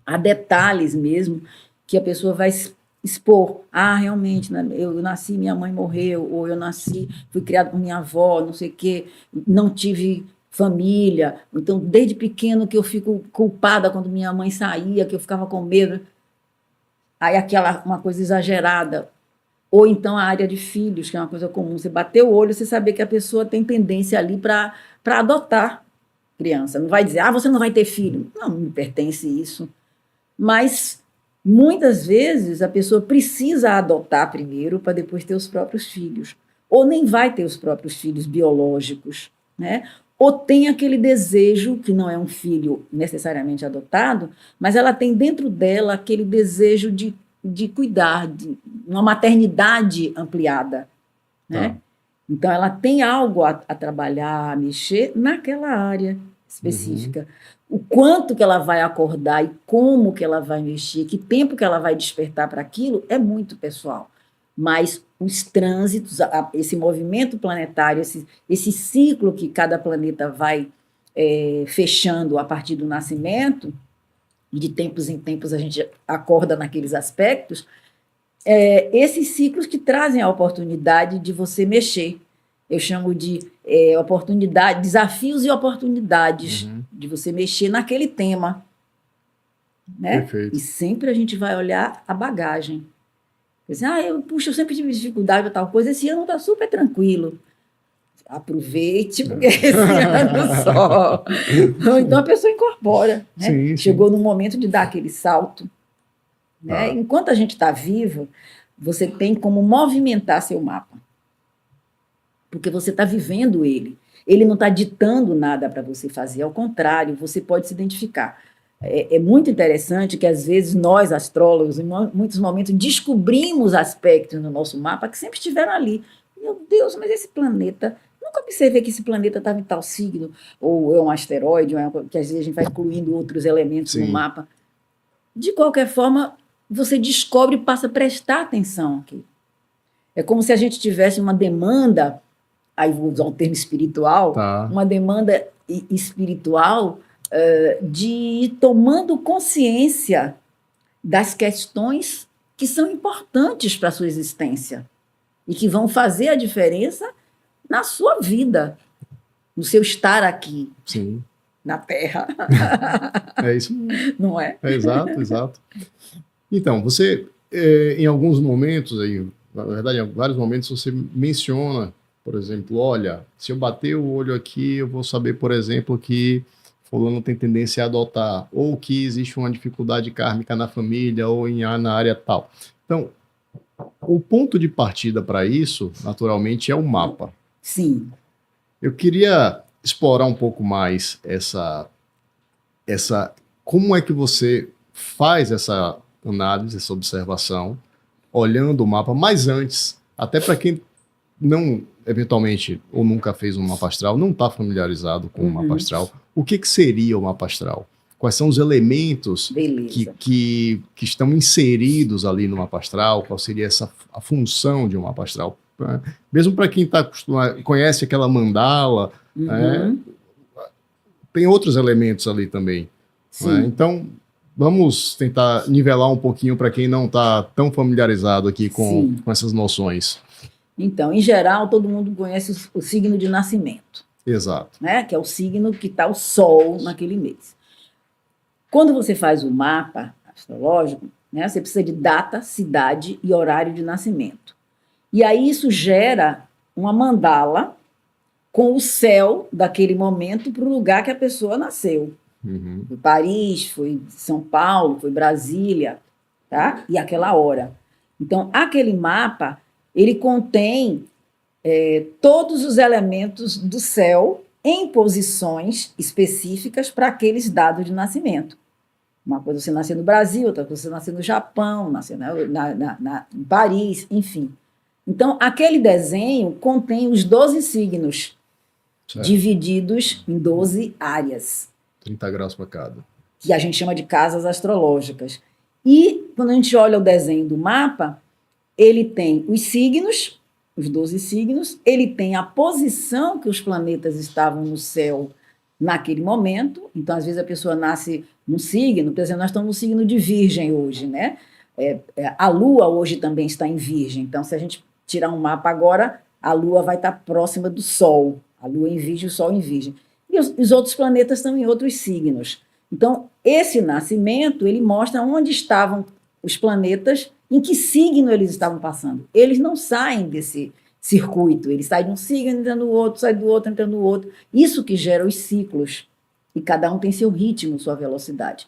a detalhes mesmo, que a pessoa vai expor. Ah, realmente, né, eu nasci, minha mãe morreu, ou eu nasci, fui criado por minha avó, não sei o quê, não tive família, então desde pequeno que eu fico culpada quando minha mãe saía, que eu ficava com medo. Aí uma coisa exagerada. Ou então a área de filhos, que é uma coisa comum. Você bater o olho, você saber que a pessoa tem tendência ali para adotar criança. Não vai dizer, você não vai ter filho. Não me pertence isso. Mas, muitas vezes, a pessoa precisa adotar primeiro para depois ter os próprios filhos. Ou nem vai ter os próprios filhos biológicos, né? Ou tem aquele desejo, que não é um filho necessariamente adotado, mas ela tem dentro dela aquele desejo de cuidar, de uma maternidade ampliada. Né? Então, ela tem algo a trabalhar, a mexer naquela área específica. O quanto que ela vai acordar e como que ela vai mexer, que tempo que ela vai despertar para aquilo, é muito pessoal. Mas os trânsitos, esse movimento planetário, esse ciclo que cada planeta vai fechando a partir do nascimento, e de tempos em tempos a gente acorda naqueles aspectos, esses ciclos que trazem a oportunidade de você mexer. Eu chamo de oportunidade, desafios e oportunidades de você mexer naquele tema. Né? Perfeito. E sempre a gente vai olhar a bagagem. Dizer, eu sempre tive dificuldade para tal coisa, esse ano está super tranquilo. Aproveite, porque esse ano só. Então a pessoa incorpora. Né? Sim. Chegou no momento de dar aquele salto. Né? Enquanto a gente está vivo, você tem como movimentar seu mapa. Porque você está vivendo ele. Ele não está ditando nada para você fazer, ao contrário, você pode se identificar. É muito interessante que, às vezes, nós, astrólogos, em muitos momentos, descobrimos aspectos no nosso mapa que sempre estiveram ali. Meu Deus, mas esse planeta... Nunca observei que esse planeta estava em tal signo, ou é um asteroide, que às vezes a gente vai incluindo outros elementos no mapa. De qualquer forma, você descobre e passa a prestar atenção aqui. É como se a gente tivesse uma demanda, aí vou usar um termo espiritual, uma demanda espiritual de ir tomando consciência das questões que são importantes para a sua existência e que vão fazer a diferença na sua vida, no seu estar aqui, na Terra. É isso mesmo. Não é? Exato. Então, você, em alguns momentos, aí, na verdade, em vários momentos, você menciona, por exemplo, olha, se eu bater o olho aqui, eu vou saber, por exemplo, que fulano tem tendência a adotar, ou que existe uma dificuldade kármica na família, ou na área tal. Então, o ponto de partida para isso, naturalmente, é o mapa. Sim. Eu queria explorar um pouco mais como é que você faz essa análise, essa observação, olhando o mapa, mas antes, até para quem não, eventualmente, ou nunca fez um mapa astral, não está familiarizado com o mapa astral, o que seria o mapa astral? Quais são os elementos que estão inseridos ali no mapa astral? Qual seria a função de um mapa astral? Mesmo para quem está acostumado, conhece aquela mandala, tem outros elementos ali também. Né? Então, vamos tentar nivelar um pouquinho para quem não está tão familiarizado aqui com essas noções. Então, em geral, todo mundo conhece o signo de nascimento. Exato. Né? Que é o signo que está o Sol naquele mês. Quando você faz o mapa astrológico, né, você precisa de data, cidade e horário de nascimento. E aí isso gera uma mandala com o céu daquele momento para o lugar que a pessoa nasceu. Foi Paris, foi São Paulo, foi Brasília, tá? E aquela hora. Então, aquele mapa, ele contém todos os elementos do céu em posições específicas para aqueles dados de nascimento. Uma coisa você nascer no Brasil, outra coisa você nascer no Japão, nascer em Paris, enfim. Então, aquele desenho contém os 12 signos, divididos em 12 áreas. 30 graus para cada. Que a gente chama de casas astrológicas. E, quando a gente olha o desenho do mapa, ele tem os signos, os 12 signos, ele tem a posição que os planetas estavam no céu naquele momento. Então, às vezes, a pessoa nasce num signo, por exemplo, nós estamos no signo de Virgem hoje, né? A Lua hoje também está em Virgem. Então, se a gente tirar um mapa agora, a Lua vai estar próxima do Sol. A Lua em Virgem, o Sol em Virgem. E os outros planetas estão em outros signos. Então, esse nascimento, ele mostra onde estavam os planetas, em que signo eles estavam passando. Eles não saem desse circuito, eles saem de um signo, entram no outro, saem do outro, entram no outro. Isso que gera os ciclos. E cada um tem seu ritmo, sua velocidade.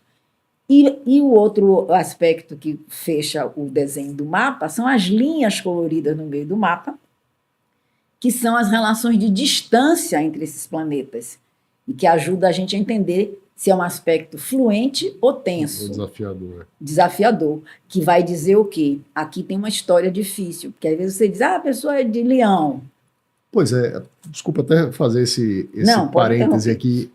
E o outro aspecto que fecha o desenho do mapa são as linhas coloridas no meio do mapa, que são as relações de distância entre esses planetas, e que ajuda a gente a entender se é um aspecto fluente ou tenso. Desafiador. Desafiador, que vai dizer o quê? Aqui tem uma história difícil, porque às vezes você diz, a pessoa é de Leão. Pois é, desculpa até fazer esse parêntese aqui.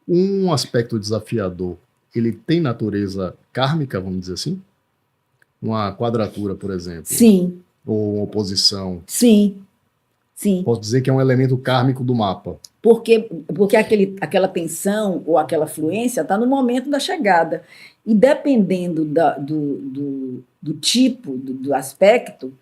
Um aspecto desafiador, ele tem natureza kármica, vamos dizer assim? Uma quadratura, por exemplo. Sim. Ou uma oposição. Sim. Posso dizer que é um elemento kármico do mapa. Porque aquela tensão ou aquela fluência está no momento da chegada. E dependendo do tipo, do aspecto,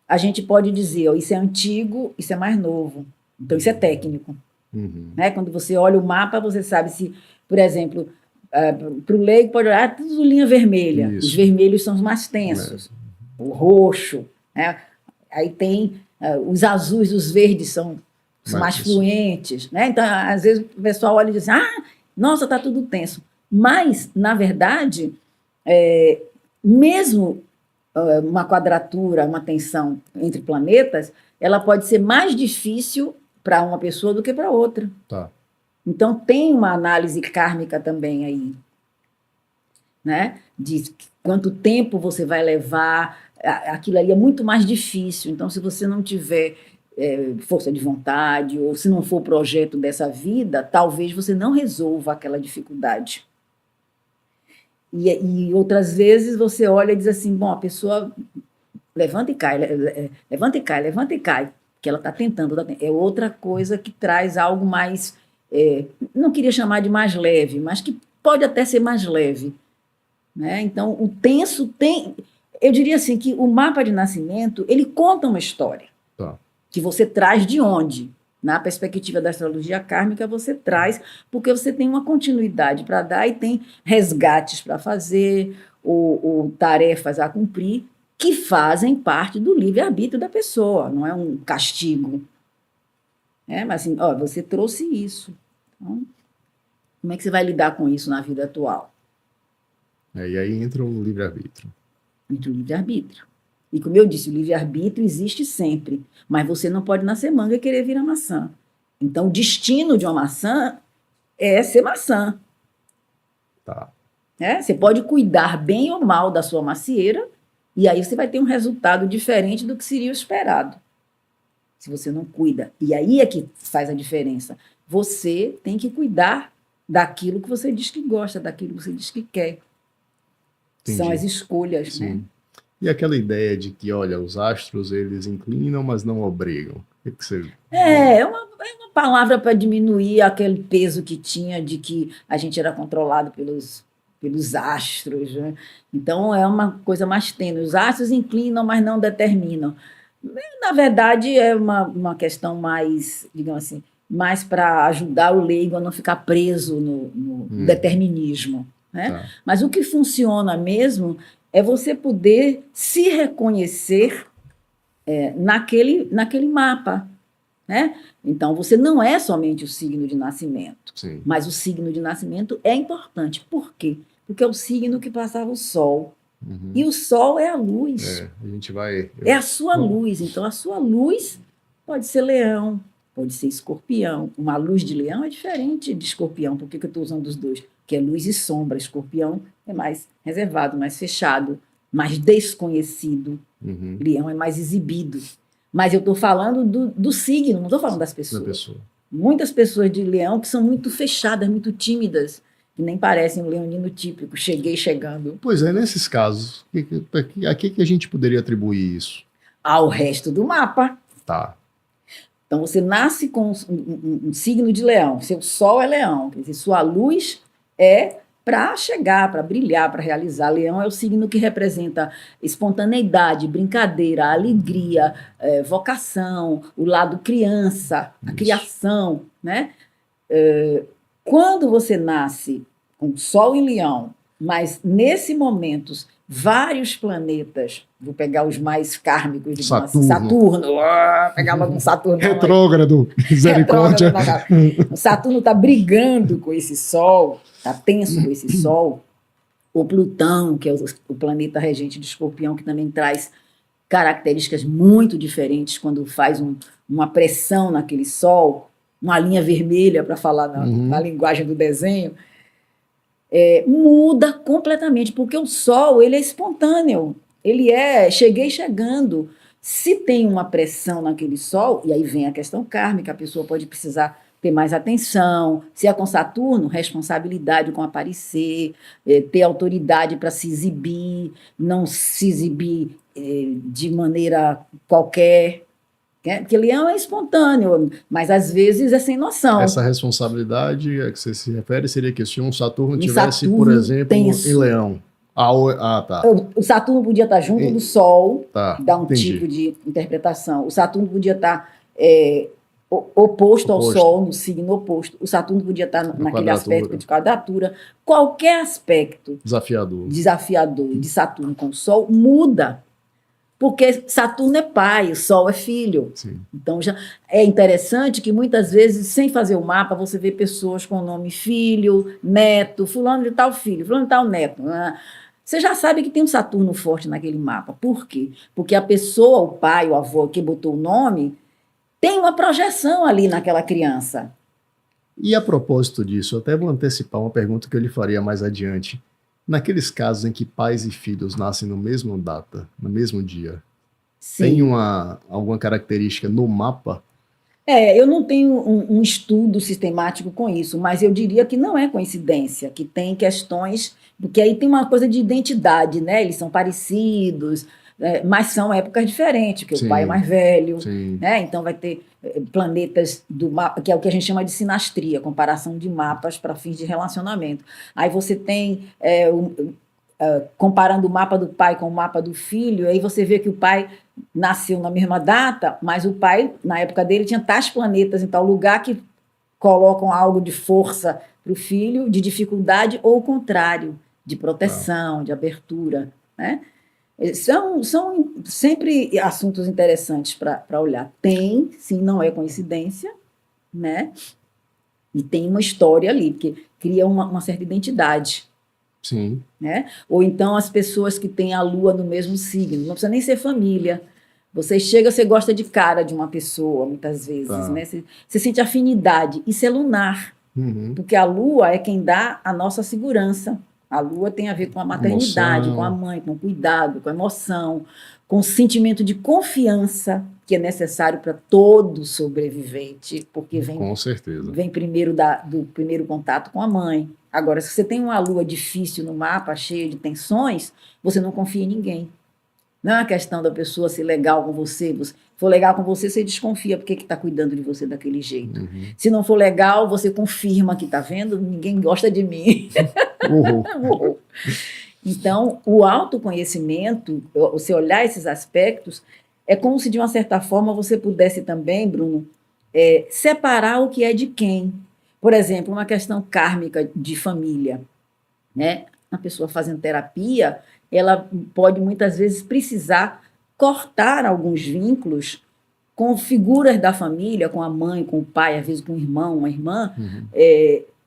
a gente pode dizer, isso é antigo, isso é mais novo. Então, isso é técnico. Né? Quando você olha o mapa, você sabe se, por exemplo, para o leigo pode olhar tudo linha vermelha. Isso. Os vermelhos são os mais tensos. O roxo. Né? Aí tem os azuis, os verdes são mais fluentes. Né? Então, às vezes, o pessoal olha e diz, nossa, está tudo tenso. Mas, na verdade, mesmo uma quadratura, uma tensão entre planetas, ela pode ser mais difícil para uma pessoa do que para outra. Tá. Então, tem uma análise kármica também aí, né? De quanto tempo você vai levar, aquilo ali é muito mais difícil. Então, se você não tiver força de vontade, ou se não for o projeto dessa vida, talvez você não resolva aquela dificuldade. E outras vezes você olha e diz assim, bom, a pessoa levanta e cai, levanta e cai, levanta e cai, que ela está tentando. É outra coisa que traz algo mais, não queria chamar de mais leve, mas que pode até ser mais leve. Né? Então, o tenso tem... Eu diria assim, que o mapa de nascimento, ele conta uma história. Tá. Que você traz de onde? Na perspectiva da astrologia kármica, você traz, porque você tem uma continuidade para dar e tem resgates para fazer, ou tarefas a cumprir, que fazem parte do livre-arbítrio da pessoa, não é um castigo. Mas assim, você trouxe isso. Então, como é que você vai lidar com isso na vida atual? E aí entra o livre-arbítrio. Entra o livre-arbítrio. E como eu disse, o livre-arbítrio existe sempre, mas você não pode nascer manga e querer virar maçã. Então, o destino de uma maçã é ser maçã. Tá. Você pode cuidar bem ou mal da sua macieira, e aí você vai ter um resultado diferente do que seria o esperado. se você não cuida. E aí é que faz a diferença. Você tem que cuidar daquilo que você diz que gosta, daquilo que você diz que quer. Entendi. São as escolhas, Sim. né? E aquela ideia de que, olha, os astros, eles inclinam, mas não obrigam. O que você... É uma palavra para diminuir aquele peso que tinha de que a gente era controlado pelos astros, né? Então, é uma coisa mais tênue. Os astros inclinam, mas não determinam. Na verdade, é uma questão mais, digamos assim, mais para ajudar o leigo a não ficar preso no determinismo, né? Tá. Mas o que funciona mesmo é você poder se reconhecer naquele mapa, né? Então, você não é somente o signo de nascimento, Sim. mas o signo de nascimento é importante. Por quê? Porque é o signo que passava o Sol. Uhum. E o Sol é a luz. A gente vai... É a sua luz. Então, a sua luz pode ser Leão, pode ser Escorpião. Uma luz de Leão é diferente de Escorpião. Por que eu estou usando os dois? Porque é luz e sombra. Escorpião é mais reservado, mais fechado, mais desconhecido. Uhum. Leão é mais exibido. Mas eu estou falando do signo, não estou falando das pessoas. Da pessoa. Muitas pessoas de Leão que são muito fechadas, muito tímidas, que nem parecem um leonino típico, chegando. Pois é, nesses casos, a que a gente poderia atribuir isso? Ao resto do mapa. Tá. Então, você nasce com um signo de Leão, seu Sol é Leão, quer dizer, sua luz é para chegar, para brilhar, para realizar. Leão é o signo que representa espontaneidade, brincadeira, alegria, vocação, o lado criança, a criação, né? Quando você nasce com Sol em Leão, mas nesse momento vários planetas, vou pegar os mais kármicos, digamos assim, Saturno, pegar logo um Saturno. Retrógrado, misericórdia. O Saturno está brigando com esse Sol, está tenso com esse Sol. O Plutão, que é o planeta regente de Escorpião, que também traz características muito diferentes quando faz uma pressão naquele Sol, uma linha vermelha, para falar na linguagem do desenho, muda completamente, porque o Sol ele é espontâneo, ele cheguei chegando. Se tem uma pressão naquele Sol, e aí vem a questão kármica, a pessoa pode precisar ter mais atenção. Se é com Saturno, responsabilidade com aparecer, ter autoridade para se exibir, não se exibir de maneira qualquer. Porque Leão é espontâneo, mas às vezes é sem noção. Essa responsabilidade a que você se refere seria que se um Saturno tivesse, por exemplo, tenso. Em Leão. Tá. O Saturno podia estar junto do Sol, dá um entendi. tipo de interpretação. O Saturno podia estar oposto ao Sol, no signo oposto. O Saturno podia estar naquele aspecto de quadratura. Qualquer aspecto desafiador de Saturno com o Sol muda. Porque Saturno é pai, o Sol é filho. Sim. Então, já é interessante que muitas vezes, sem fazer o mapa, você vê pessoas com o nome filho, neto, fulano de tal filho, fulano de tal neto. Você já sabe que tem um Saturno forte naquele mapa. Por quê? Porque a pessoa, o pai, o avô, que botou o nome, tem uma projeção ali naquela criança. E a propósito disso, eu até vou antecipar uma pergunta que eu lhe faria mais adiante. Naqueles casos em que pais e filhos nascem no mesmo data, no mesmo dia, sim, tem alguma característica no mapa? Eu não tenho um estudo sistemático com isso, mas eu diria que não é coincidência, que tem questões, porque aí tem uma coisa de identidade, né? Eles são parecidos, mas são épocas diferentes, porque o pai é mais velho, né? Então vai ter planetas do mapa, que é o que a gente chama de sinastria, comparação de mapas para fins de relacionamento. Aí você tem, comparando o mapa do pai com o mapa do filho, aí você vê que o pai nasceu na mesma data, mas o pai, na época dele, tinha tais planetas em tal lugar que colocam algo de força para o filho, de dificuldade, ou o contrário, de proteção, de abertura, né? São sempre assuntos interessantes para olhar. Tem, sim, não é coincidência, né? E tem uma história ali, porque cria uma certa identidade. Sim. Né? Ou então as pessoas que têm a lua no mesmo signo, não precisa nem ser família. Você chega, você gosta de cara de uma pessoa, muitas vezes, né? Você sente afinidade. Isso é lunar, porque a lua é quem dá a nossa segurança. A lua tem a ver com a maternidade, com a mãe, com o cuidado, com a emoção, com o sentimento de confiança que é necessário para todo sobrevivente, porque Com certeza. vem primeiro do primeiro contato com a mãe. Agora, se você tem uma lua difícil no mapa, cheia de tensões, você não confia em ninguém. Não é uma questão da pessoa ser legal com você. Se for legal com você, você desconfia porque que está cuidando de você daquele jeito. Uhum. Se não for legal, você confirma que está vendo, ninguém gosta de mim. Uhum. Então, o autoconhecimento, você olhar esses aspectos, é como se, de uma certa forma, você pudesse também, Bruno, separar o que é de quem. Por exemplo, uma questão kármica de família, né? A pessoa fazendo terapia, ela pode muitas vezes precisar cortar alguns vínculos com figuras da família, com a mãe, com o pai, às vezes com o irmão, uma irmã,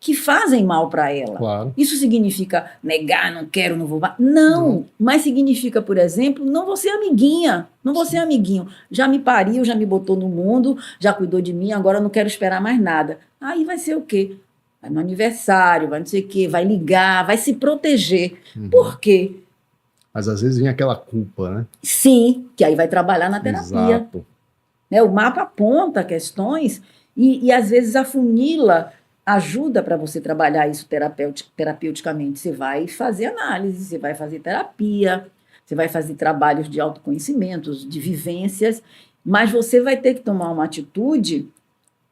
que fazem mal para ela. Claro. Isso significa negar, não quero, não vou... Não, mas significa, por exemplo, não vou ser amiguinha, não vou ser amiguinho. Já me pariu, já me botou no mundo, já cuidou de mim, agora eu não quero esperar mais nada. Aí vai ser o quê? Vai no aniversário, vai não sei o quê, vai ligar, vai se proteger. Por quê? Mas às vezes vem aquela culpa, né? Sim, que aí vai trabalhar na terapia. Exato. Né? O mapa aponta questões e às vezes afunila, ajuda para você trabalhar isso terapeuticamente. Você vai fazer análise, você vai fazer terapia, você vai fazer trabalhos de autoconhecimento, de vivências, mas você vai ter que tomar uma atitude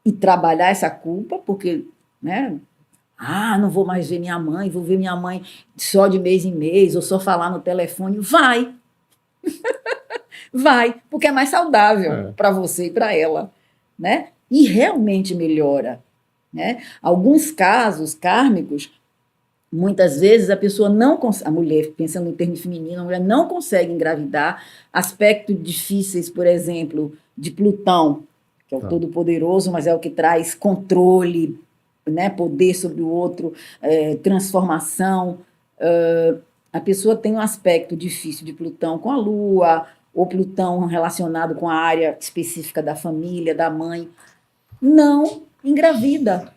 e trabalhar essa culpa, porque, né? Não vou mais ver minha mãe, vou ver minha mãe só de mês em mês, ou só falar no telefone. Vai! Vai, porque é mais saudável para você e para ela, né? E realmente melhora, né? Alguns casos kármicos, muitas vezes a pessoa não consegue, a mulher, pensando no termo feminino, a mulher não consegue engravidar. Aspectos difíceis, por exemplo, de Plutão, que é o Todo-Poderoso, mas é o que traz controle, né? Poder sobre o outro, transformação. A pessoa tem um aspecto difícil de Plutão com a Lua, ou Plutão relacionado com a área específica da família, da mãe, não engravida.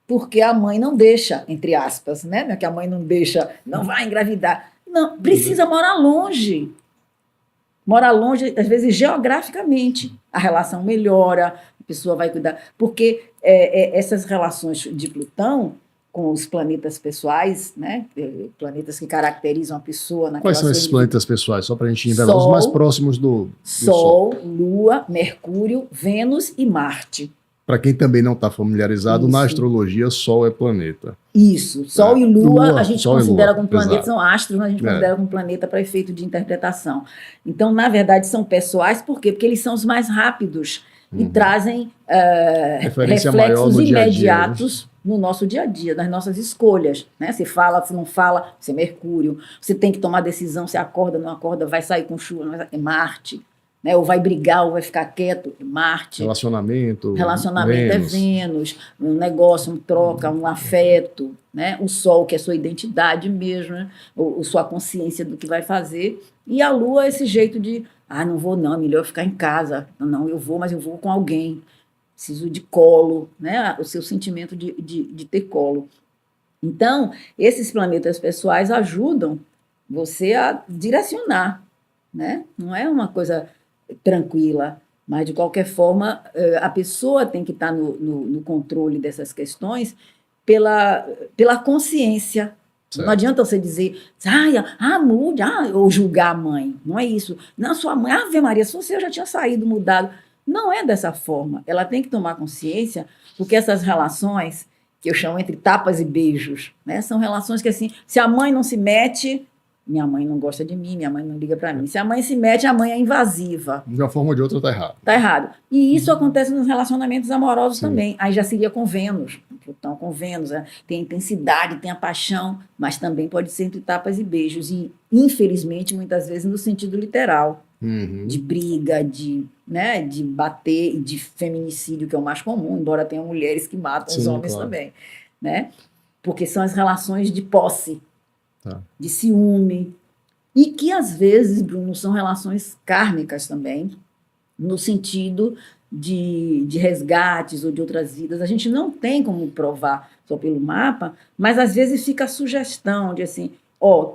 Porque a mãe não deixa, entre aspas, né? Que a mãe não deixa, não vai engravidar. Não, precisa morar longe. Mora longe, às vezes, geograficamente. A relação melhora, a pessoa vai cuidar. Porque essas relações de Plutão com os planetas pessoais, né? Planetas que caracterizam a pessoa. Quais são esses planetas pessoais? Só para a gente nivelar os mais próximos do Sol. Lua, Mercúrio, Vênus e Marte. Para quem também não está familiarizado, na astrologia, Sol é planeta. Isso. Sol e Lua, a gente considera como planeta, exato. São astros, a gente considera como planeta para efeito de interpretação. Então, na verdade, são pessoais, por quê? Porque eles são os mais rápidos e trazem reflexos imediatos no nosso dia a dia, nas nossas escolhas. Né? Você fala, você não fala, você é Mercúrio. Você tem que tomar decisão, você acorda, não acorda, vai sair com chuva, não vai, é Marte. Né? Ou vai brigar, ou vai ficar quieto, é Marte. Relacionamento é Vênus. Um negócio, uma troca, um afeto. Né? O Sol, que é a sua identidade mesmo, né? Ou sua consciência do que vai fazer. E a Lua, esse jeito de, não vou não, melhor ficar em casa. Não, eu vou, mas eu vou com alguém. Preciso de colo, né? O seu sentimento de ter colo. Então, esses planetas pessoais ajudam você a direcionar, né? Não é uma coisa tranquila, mas, de qualquer forma, a pessoa tem que estar no controle dessas questões pela consciência. Certo. Não adianta você dizer, mude, ou julgar a mãe. Não é isso. Não, sua mãe, Ave Maria, se você já tinha saído, mudado. Não é dessa forma. Ela tem que tomar consciência, porque essas relações, que eu chamo entre tapas e beijos, né, são relações que, assim, se a mãe não se mete, minha mãe não gosta de mim, minha mãe não liga para mim. Se a mãe se mete, a mãe é invasiva. De uma forma ou de outra está errado. Está errado. E isso acontece nos relacionamentos amorosos também. Aí já seria com Vênus. Plutão com Vênus. Tem a intensidade, tem a paixão, mas também pode ser entre tapas e beijos. E, infelizmente, muitas vezes no sentido literal. De briga, de bater, de feminicídio, que é o mais comum, embora tenha mulheres que matam os homens também. Né? Porque são as relações de posse. De ciúme, e que às vezes, Bruno, são relações kármicas também, no sentido de resgates ou de outras vidas. A gente não tem como provar só pelo mapa, mas às vezes fica a sugestão de assim,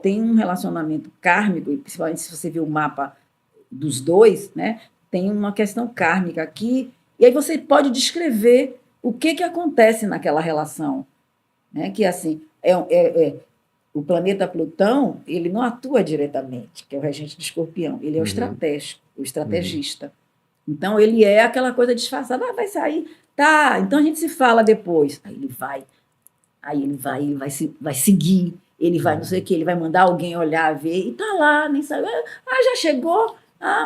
Tem um relacionamento kármico, e principalmente se você vê o mapa dos dois, né, tem uma questão kármica aqui, e aí você pode descrever o que acontece naquela relação, né, que assim, o planeta Plutão, ele não atua diretamente, que é o regente de Escorpião, ele é o estratégico, o estrategista. Então, ele é aquela coisa disfarçada, vai sair, tá, então a gente se fala depois. Aí ele vai seguir, ele vai não sei o quê, ele vai mandar alguém olhar, ver, e tá lá, nem sabe, já chegou,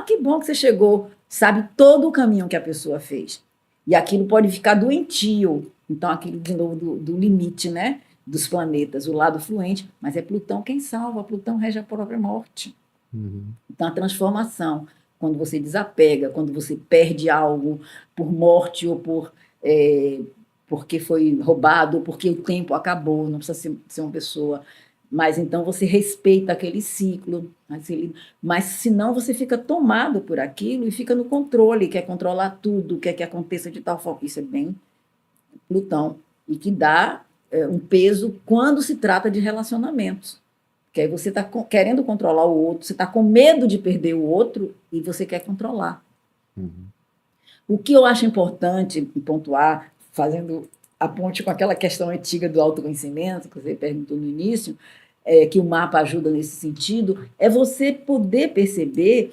que bom que você chegou, sabe todo o caminho que a pessoa fez. E aquilo pode ficar doentio, então aquilo de novo do limite, né, dos planetas, o lado fluente, mas é Plutão quem salva, Plutão rege a própria morte. Então a transformação, quando você desapega, quando você perde algo por morte ou porque foi roubado, ou porque o tempo acabou, não precisa ser uma pessoa, mas então você respeita aquele ciclo, mas senão você fica tomado por aquilo e fica no controle, quer controlar tudo, quer que aconteça de tal forma. Isso é bem Plutão, e que dá um peso quando se trata de relacionamentos. Porque aí você está querendo controlar o outro, você está com medo de perder o outro e você quer controlar. O que eu acho importante pontuar, fazendo a ponte com aquela questão antiga do autoconhecimento, que você perguntou no início, que o mapa ajuda nesse sentido, é você poder perceber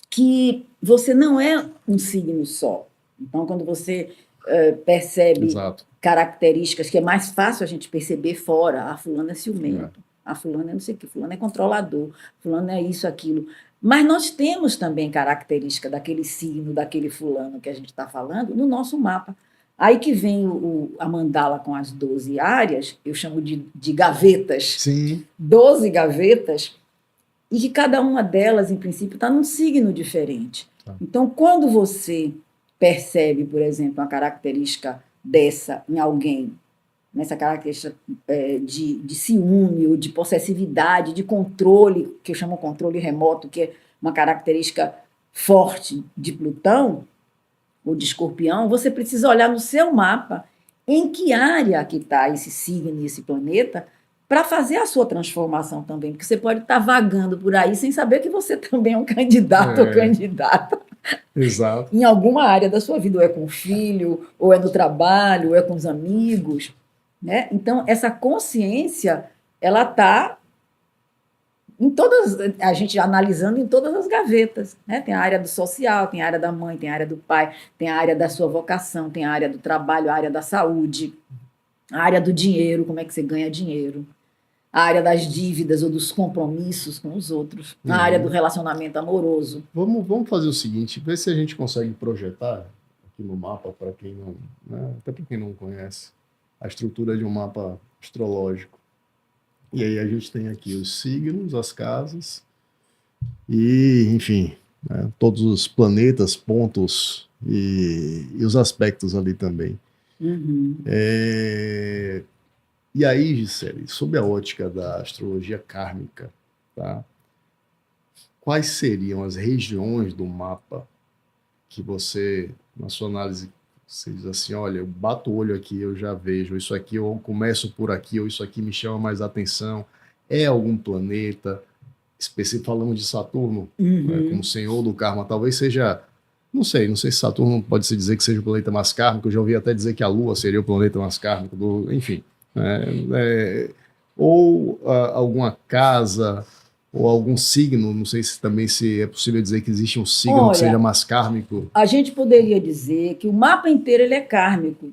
que você não é um signo só. Então, quando você percebe características que é mais fácil a gente perceber fora, fulano é ciumento, fulano é não sei o que, fulano é controlador, fulano é isso, aquilo. Mas nós temos também característica daquele signo, daquele fulano que a gente está falando, no nosso mapa. Aí que vem a mandala com as 12 áreas, eu chamo de gavetas. Sim. 12 gavetas, e que cada uma delas, em princípio, está num signo diferente. Então, quando você percebe, por exemplo, uma característica dessa em alguém, nessa característica de ciúme, ou de possessividade, de controle, que eu chamo controle remoto, que é uma característica forte de Plutão, ou de Escorpião, você precisa olhar no seu mapa em que área que está esse signo e esse planeta para fazer a sua transformação também, porque você pode estar vagando por aí sem saber que você também é um candidato ou candidata. Exato. Em alguma área da sua vida, ou é com o filho, ou é no trabalho, ou é com os amigos, né? Então, essa consciência, ela está em todas, a gente analisando em todas as gavetas, né? Tem a área do social, tem a área da mãe, tem a área do pai, tem a área da sua vocação, tem a área do trabalho, a área da saúde, a área do dinheiro, como é que você ganha dinheiro, a área das dívidas ou dos compromissos com os outros, a área do relacionamento amoroso. Vamos fazer o seguinte, ver se a gente consegue projetar aqui no mapa, para quem não, né, até para quem não conhece, a estrutura de um mapa astrológico. E aí a gente tem aqui os signos, as casas e, enfim, né, todos os planetas, pontos e os aspectos ali também. E aí, Gisele, sob a ótica da astrologia kármica, tá? Quais seriam as regiões do mapa que você, na sua análise, você diz assim, olha, eu bato o olho aqui, eu já vejo isso aqui, eu começo por aqui, ou isso aqui me chama mais atenção. É algum planeta? Específico, falamos de Saturno, né, como senhor do karma, talvez seja, não sei se Saturno pode se dizer que seja o planeta mais kármico, eu já ouvi até dizer que a Lua seria o planeta mais kármico, enfim. Ou alguma casa, ou algum signo, não sei se também se é possível dizer que existe um signo que seja mais kármico. A gente poderia dizer que o mapa inteiro ele é kármico,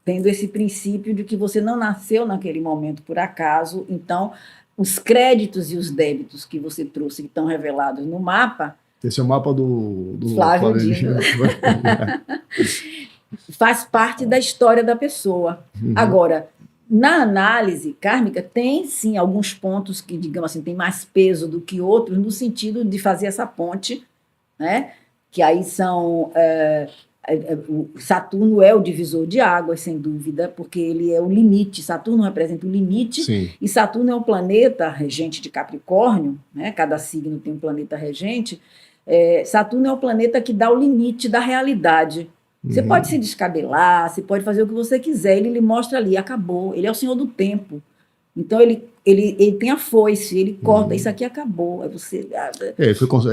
tendo esse princípio de que você não nasceu naquele momento por acaso, então os créditos e os débitos que você trouxe, que estão revelados no mapa... Esse é o mapa do Flávio Dino. Faz parte da história da pessoa. Agora, na análise kármica, tem sim alguns pontos que, digamos assim, tem mais peso do que outros, no sentido de fazer essa ponte, né? Que aí são... Saturno é o divisor de águas, sem dúvida, porque ele é o limite. Saturno representa o limite. Sim. E Saturno é um planeta regente de Capricórnio, né? Cada signo tem um planeta regente. Saturno é o planeta que dá o limite da realidade. Você pode se descabelar, você pode fazer o que você quiser, ele lhe mostra ali, acabou. Ele é o senhor do tempo. Então, ele tem a foice, ele corta, isso aqui acabou. Aí você...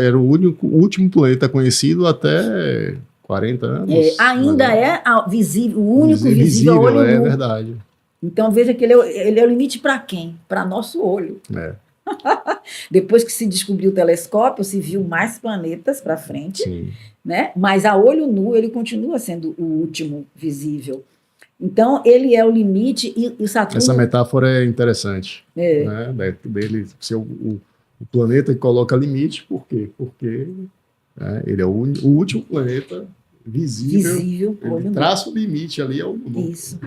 Era o último planeta conhecido até 40 anos. Ainda é visível, o único visível a olho nu. É verdade. Então, veja que ele é o limite para quem? Para nosso olho. Depois que se descobriu o telescópio, se viu mais planetas para frente, Sim. né? Mas a olho nu ele continua sendo o último visível. Então, ele é o limite e o Saturno... Essa metáfora é interessante. Né? Dele ser o planeta que coloca limite, por quê? Porque ele é o último planeta visível. Ele traça o limite ali ao mundo. Isso.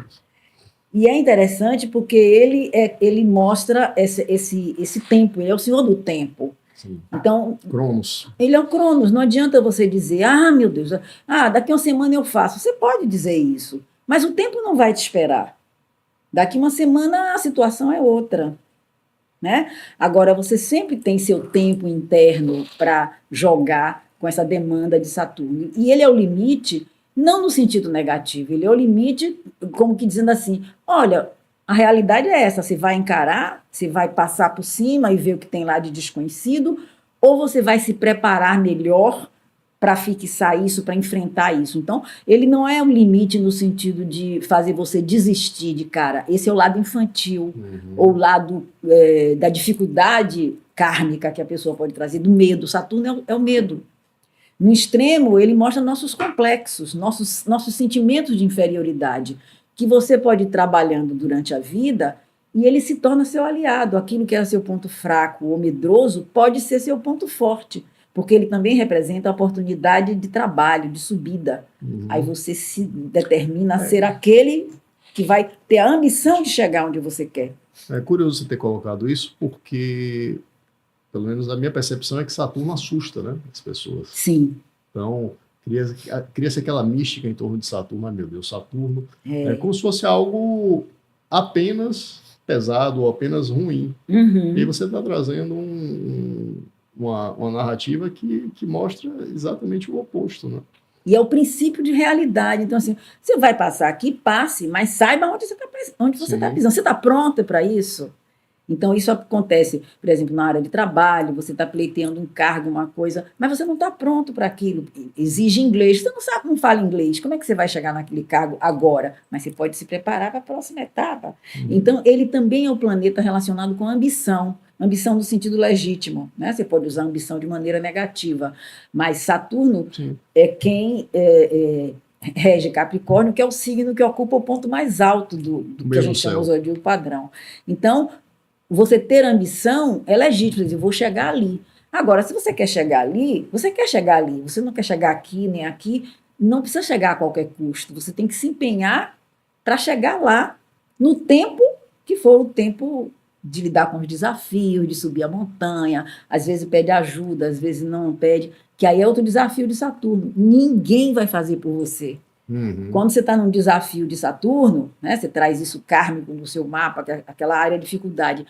E é interessante porque ele mostra esse tempo, ele é o senhor do tempo. Sim. Então, Cronos. Ele é o Cronos, não adianta você dizer, meu Deus, daqui a uma semana eu faço. Você pode dizer isso, mas o tempo não vai te esperar. Daqui uma semana a situação é outra. Né? Agora, você sempre tem seu tempo interno para jogar com essa demanda de Saturno. E ele é o limite... Não no sentido negativo, ele é o limite, como que dizendo assim, olha, a realidade é essa, você vai encarar, você vai passar por cima e ver o que tem lá de desconhecido, ou você vai se preparar melhor para fixar isso, para enfrentar isso. Então, ele não é um limite no sentido de fazer você desistir de cara, esse é o lado infantil, ou o lado da dificuldade kármica que a pessoa pode trazer, do medo. Saturno é o medo. No extremo, ele mostra nossos complexos, nossos sentimentos de inferioridade, que você pode ir trabalhando durante a vida e ele se torna seu aliado. Aquilo que era seu ponto fraco ou medroso pode ser seu ponto forte, porque ele também representa a oportunidade de trabalho, de subida. Aí você se determina a ser aquele que vai ter a ambição de chegar onde você quer. É curioso você ter colocado isso, porque... Pelo menos a minha percepção é que Saturno assusta, né, as pessoas. Sim. Então, cria-se aquela mística em torno de Saturno. Meu Deus, Saturno é como se fosse algo apenas pesado ou apenas ruim. E você está trazendo uma narrativa que mostra exatamente o oposto, né? E é o princípio de realidade. Então, assim, você vai passar aqui, passe, mas saiba onde você está pisando. Você está pronta para isso? Então, isso acontece, por exemplo, na área de trabalho, você está pleiteando um cargo, uma coisa, mas você não está pronto para aquilo. Exige inglês. Você não fala inglês. Como é que você vai chegar naquele cargo agora? Mas você pode se preparar para a próxima etapa. Então, ele também é o planeta relacionado com ambição. Ambição no sentido legítimo. Né? Você pode usar ambição de maneira negativa. Mas Saturno é quem... rege Capricórnio, que é o signo que ocupa o ponto mais alto do que a gente chama o zodíaco padrão. Então, você ter ambição é legítimo, dizer, vou chegar ali. Agora, se você quer chegar ali, você quer chegar ali, você não quer chegar aqui nem aqui, não precisa chegar a qualquer custo, você tem que se empenhar para chegar lá, no tempo que for o tempo de lidar com os desafios, de subir a montanha, às vezes pede ajuda, às vezes não pede, que aí é outro desafio de Saturno, ninguém vai fazer por você. Quando você está num desafio de Saturno, né, você traz isso kármico no seu mapa, aquela área de dificuldade,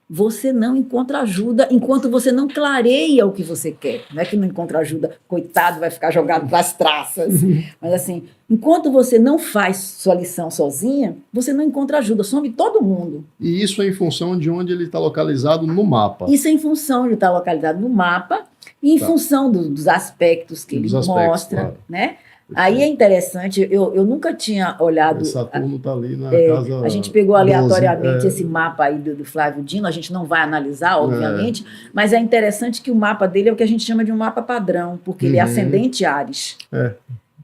você não encontra ajuda enquanto você não clareia o que você quer. Não é que não encontra ajuda, coitado, vai ficar jogado nas traças. Mas assim, enquanto você não faz sua lição sozinha, você não encontra ajuda, some todo mundo. E isso é em função de onde ele está localizado no mapa. Isso é em função de estar localizado no mapa e em função dos aspectos que ele mostra, claro. Né? Aí é interessante, eu nunca tinha olhado... Saturno está ali na casa... A gente pegou aleatoriamente esse mapa aí do Flávio Dino, a gente não vai analisar, obviamente, mas é interessante que o mapa dele é o que a gente chama de um mapa padrão, porque ele é ascendente Áries.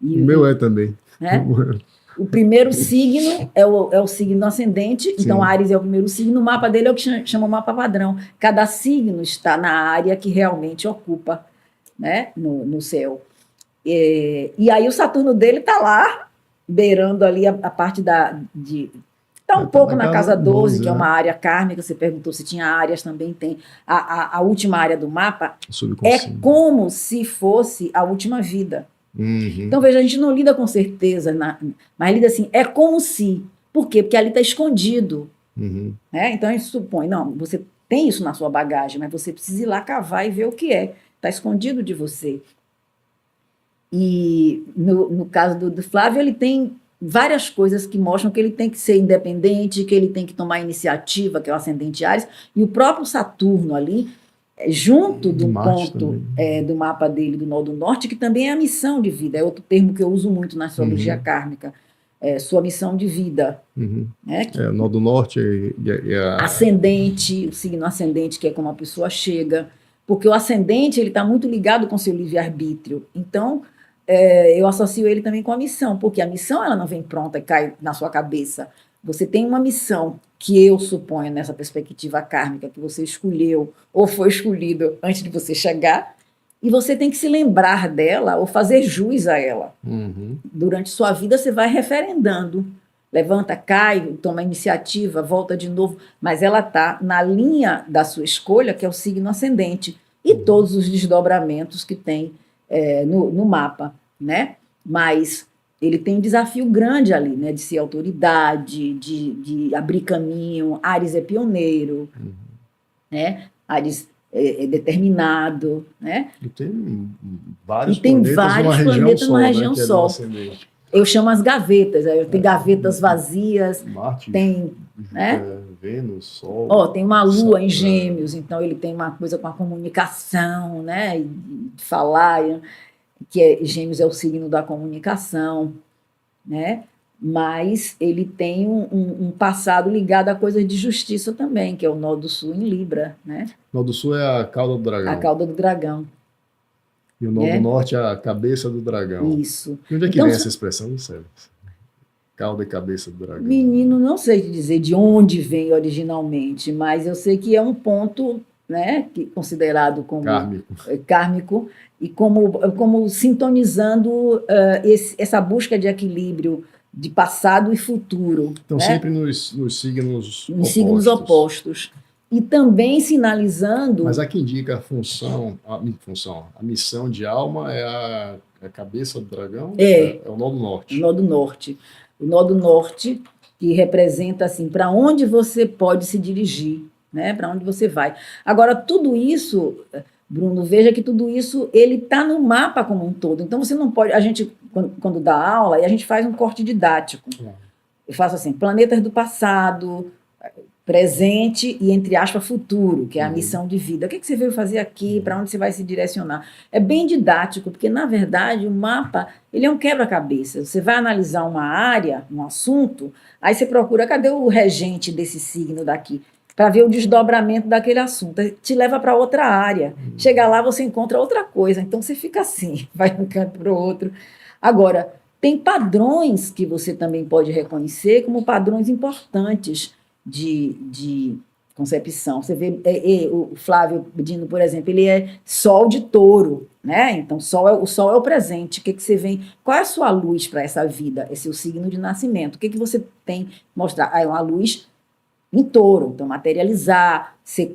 O meu também. Né? O primeiro signo é o signo ascendente, então Áries é o primeiro signo, o mapa dele é o que chama o mapa padrão. Cada signo está na área que realmente ocupa, né, no céu. E aí o Saturno dele está lá, beirando ali a parte está um pouco na casa 12, que é uma área kármica. Você perguntou se tinha áreas, também tem. A última área do mapa é como se fosse a última vida. Então, veja, a gente não lida com certeza, mas lida assim, é como se. Por quê? Porque ali está escondido. Né? Então, a gente supõe, não, você tem isso na sua bagagem, mas você precisa ir lá cavar e ver o que é. Está escondido de você. E no caso do Flávio, ele tem várias coisas que mostram que ele tem que ser independente, que ele tem que tomar iniciativa, que é o ascendente Áries, e o próprio Saturno ali, junto do Marte ponto também. do mapa dele, do Nó do Norte, que também é a missão de vida, é outro termo que eu uso muito na astrologia kármica, sua missão de vida. Né? O Nó do Norte ascendente, o signo ascendente, que é como a pessoa chega, porque o ascendente ele está muito ligado com o seu livre-arbítrio. Então, eu associo ele também com a missão, porque a missão ela não vem pronta e cai na sua cabeça. Você tem uma missão que eu suponho nessa perspectiva kármica que você escolheu ou foi escolhido antes de você chegar, e você tem que se lembrar dela ou fazer jus a ela. Durante sua vida você vai referendando, levanta, cai, toma iniciativa, volta de novo, mas ela está na linha da sua escolha, que é o signo ascendente, e todos os desdobramentos que tem no mapa, né? Mas ele tem um desafio grande ali, né? De ser autoridade, de abrir caminho. Áries é pioneiro, né? Áries é determinado, né? E tem vários planetas numa região né, só. Eu chamo as gavetas, tem gavetas vazias, Marte, tem, né? Vênus, Sol. Tem uma lua em Gêmeos, então ele tem uma coisa com a comunicação, né? E falar, que Gêmeos é o signo da comunicação, né? Mas ele tem um passado ligado a coisas de justiça também, que é o Nó do Sul em Libra, né? O Nó do Sul é a cauda do dragão. A cauda do dragão. E o Nó do Norte é a cabeça do dragão. Isso. E onde é que vem essa expressão, não sei? Cauda e cabeça do dragão. Menino, não sei te dizer de onde vem originalmente, mas eu sei que é um ponto, né, considerado como kármico e como sintonizando essa busca de equilíbrio de passado e futuro. Então, né? sempre nos signos opostos. Signos opostos. E também sinalizando... Mas há quem diga a missão de alma é a cabeça do dragão? É o Nó do Norte. O Nó do Norte. O Nó do Norte, que representa assim, para onde você pode se dirigir, né? Para onde você vai. Agora, tudo isso, Bruno, veja que tudo isso ele está no mapa como um todo. Então, você não pode... A gente, quando dá aula, a gente faz um corte didático. Eu faço assim, planetas do passado... presente e, entre aspas, futuro, que é a missão de vida. O que você veio fazer aqui? Para onde você vai se direcionar? É bem didático, porque, na verdade, o mapa ele é um quebra-cabeça. Você vai analisar uma área, um assunto, aí você procura, cadê o regente desse signo daqui? Para ver o desdobramento daquele assunto. Te leva para outra área. Chega lá, você encontra outra coisa. Então, você fica assim, vai de um canto para o outro. Agora, tem padrões que você também pode reconhecer como padrões importantes de concepção. Você vê o Flávio Dino, por exemplo, ele é Sol de Touro, né? Então, o Sol é o presente. O que você vem? Qual é a sua luz para essa vida? Esse é o signo de nascimento. O que você tem que mostrar? É uma luz em Touro. Então, materializar, ser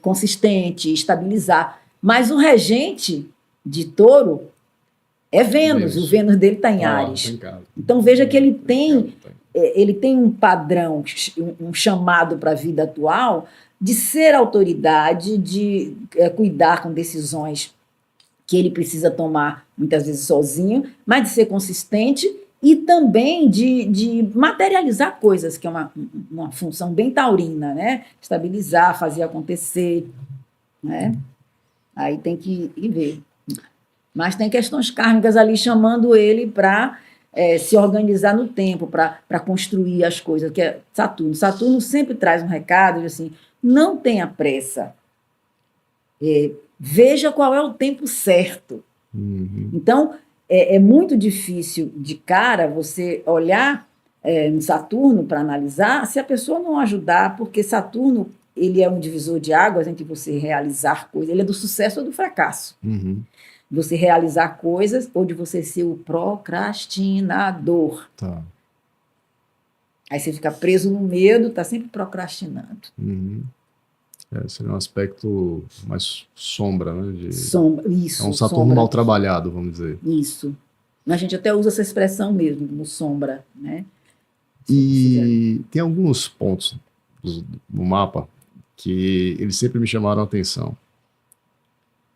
consistente, estabilizar. Mas o regente de Touro é Vênus. O Vênus dele está em Áries. Então, veja que ele tem um padrão, um chamado para a vida atual de ser autoridade, de cuidar com decisões que ele precisa tomar, muitas vezes sozinho, mas de ser consistente e também de materializar coisas, que é uma função bem taurina, né? Estabilizar, fazer acontecer, né? Aí tem que ir ver. Mas tem questões kármicas ali chamando ele para se organizar no tempo, para construir as coisas, que é Saturno. Saturno sempre traz um recado de assim, não tenha pressa. Veja qual é o tempo certo. Então, é muito difícil de cara você olhar no Saturno para analisar se a pessoa não ajudar, porque Saturno ele é um divisor de águas entre você realizar coisas, ele é do sucesso ou do fracasso. Você realizar coisas ou de você ser o procrastinador. Tá. Aí você fica preso no medo, está sempre procrastinando. Seria um aspecto mais sombra, né? Sombra, isso. É um Saturno mal trabalhado, vamos dizer. Isso. A gente até usa essa expressão mesmo, como sombra, né? E tem alguns pontos no mapa que eles sempre me chamaram a atenção.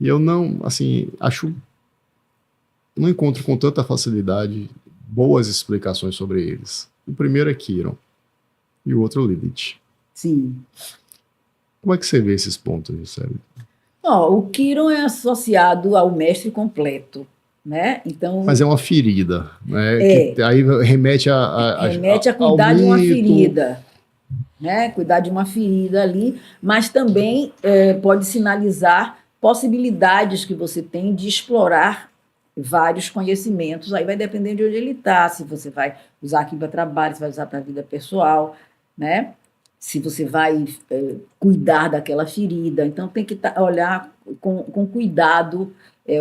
E eu não, assim, não encontro com tanta facilidade boas explicações sobre eles. O primeiro é Quiron e o outro Lilith. Sim. Como é que você vê esses pontos, Gisele? O Quiron é associado ao mestre completo, né? Então, Mas é uma ferida, né? É. Que aí remete remete a ao cuidar de uma mito. ferida, né? Cuidar de uma ferida ali, mas também pode sinalizar possibilidades que você tem de explorar vários conhecimentos. Aí vai depender de onde ele está, se você vai usar aqui para trabalho, se vai usar para a vida pessoal, né? Se você vai cuidar daquela ferida. Então, tem que olhar com cuidado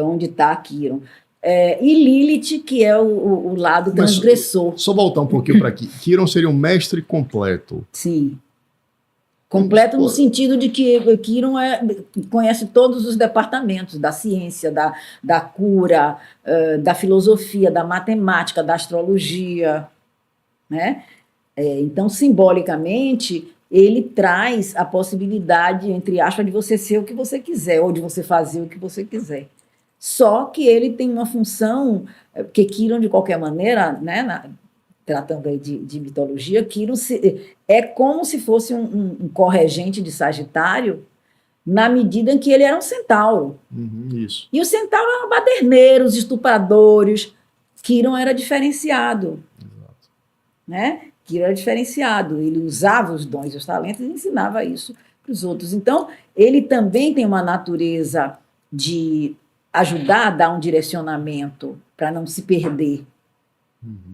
onde está Quiron. E Lilith, que é o lado transgressor. Só voltar um pouquinho para aqui. Quiron seria um mestre completo. Sim. Completo no sentido de que Quiron conhece todos os departamentos da ciência, da cura, da filosofia, da matemática, da astrologia, né? Então, simbolicamente, ele traz a possibilidade, entre aspas, de você ser o que você quiser, ou de você fazer o que você quiser. Só que ele tem uma função, porque Quiron, de qualquer maneira, né, tratando aí de mitologia, Quiron é como se fosse um corregente de Sagitário, na medida em que ele era um centauro. Isso. E os centauros eram baderneiros, estupradores. Quiron era diferenciado. Exato. Né? Quiron era diferenciado. Ele usava os dons e os talentos e ensinava isso para os outros. Então, ele também tem uma natureza de ajudar a dar um direcionamento para não se perder.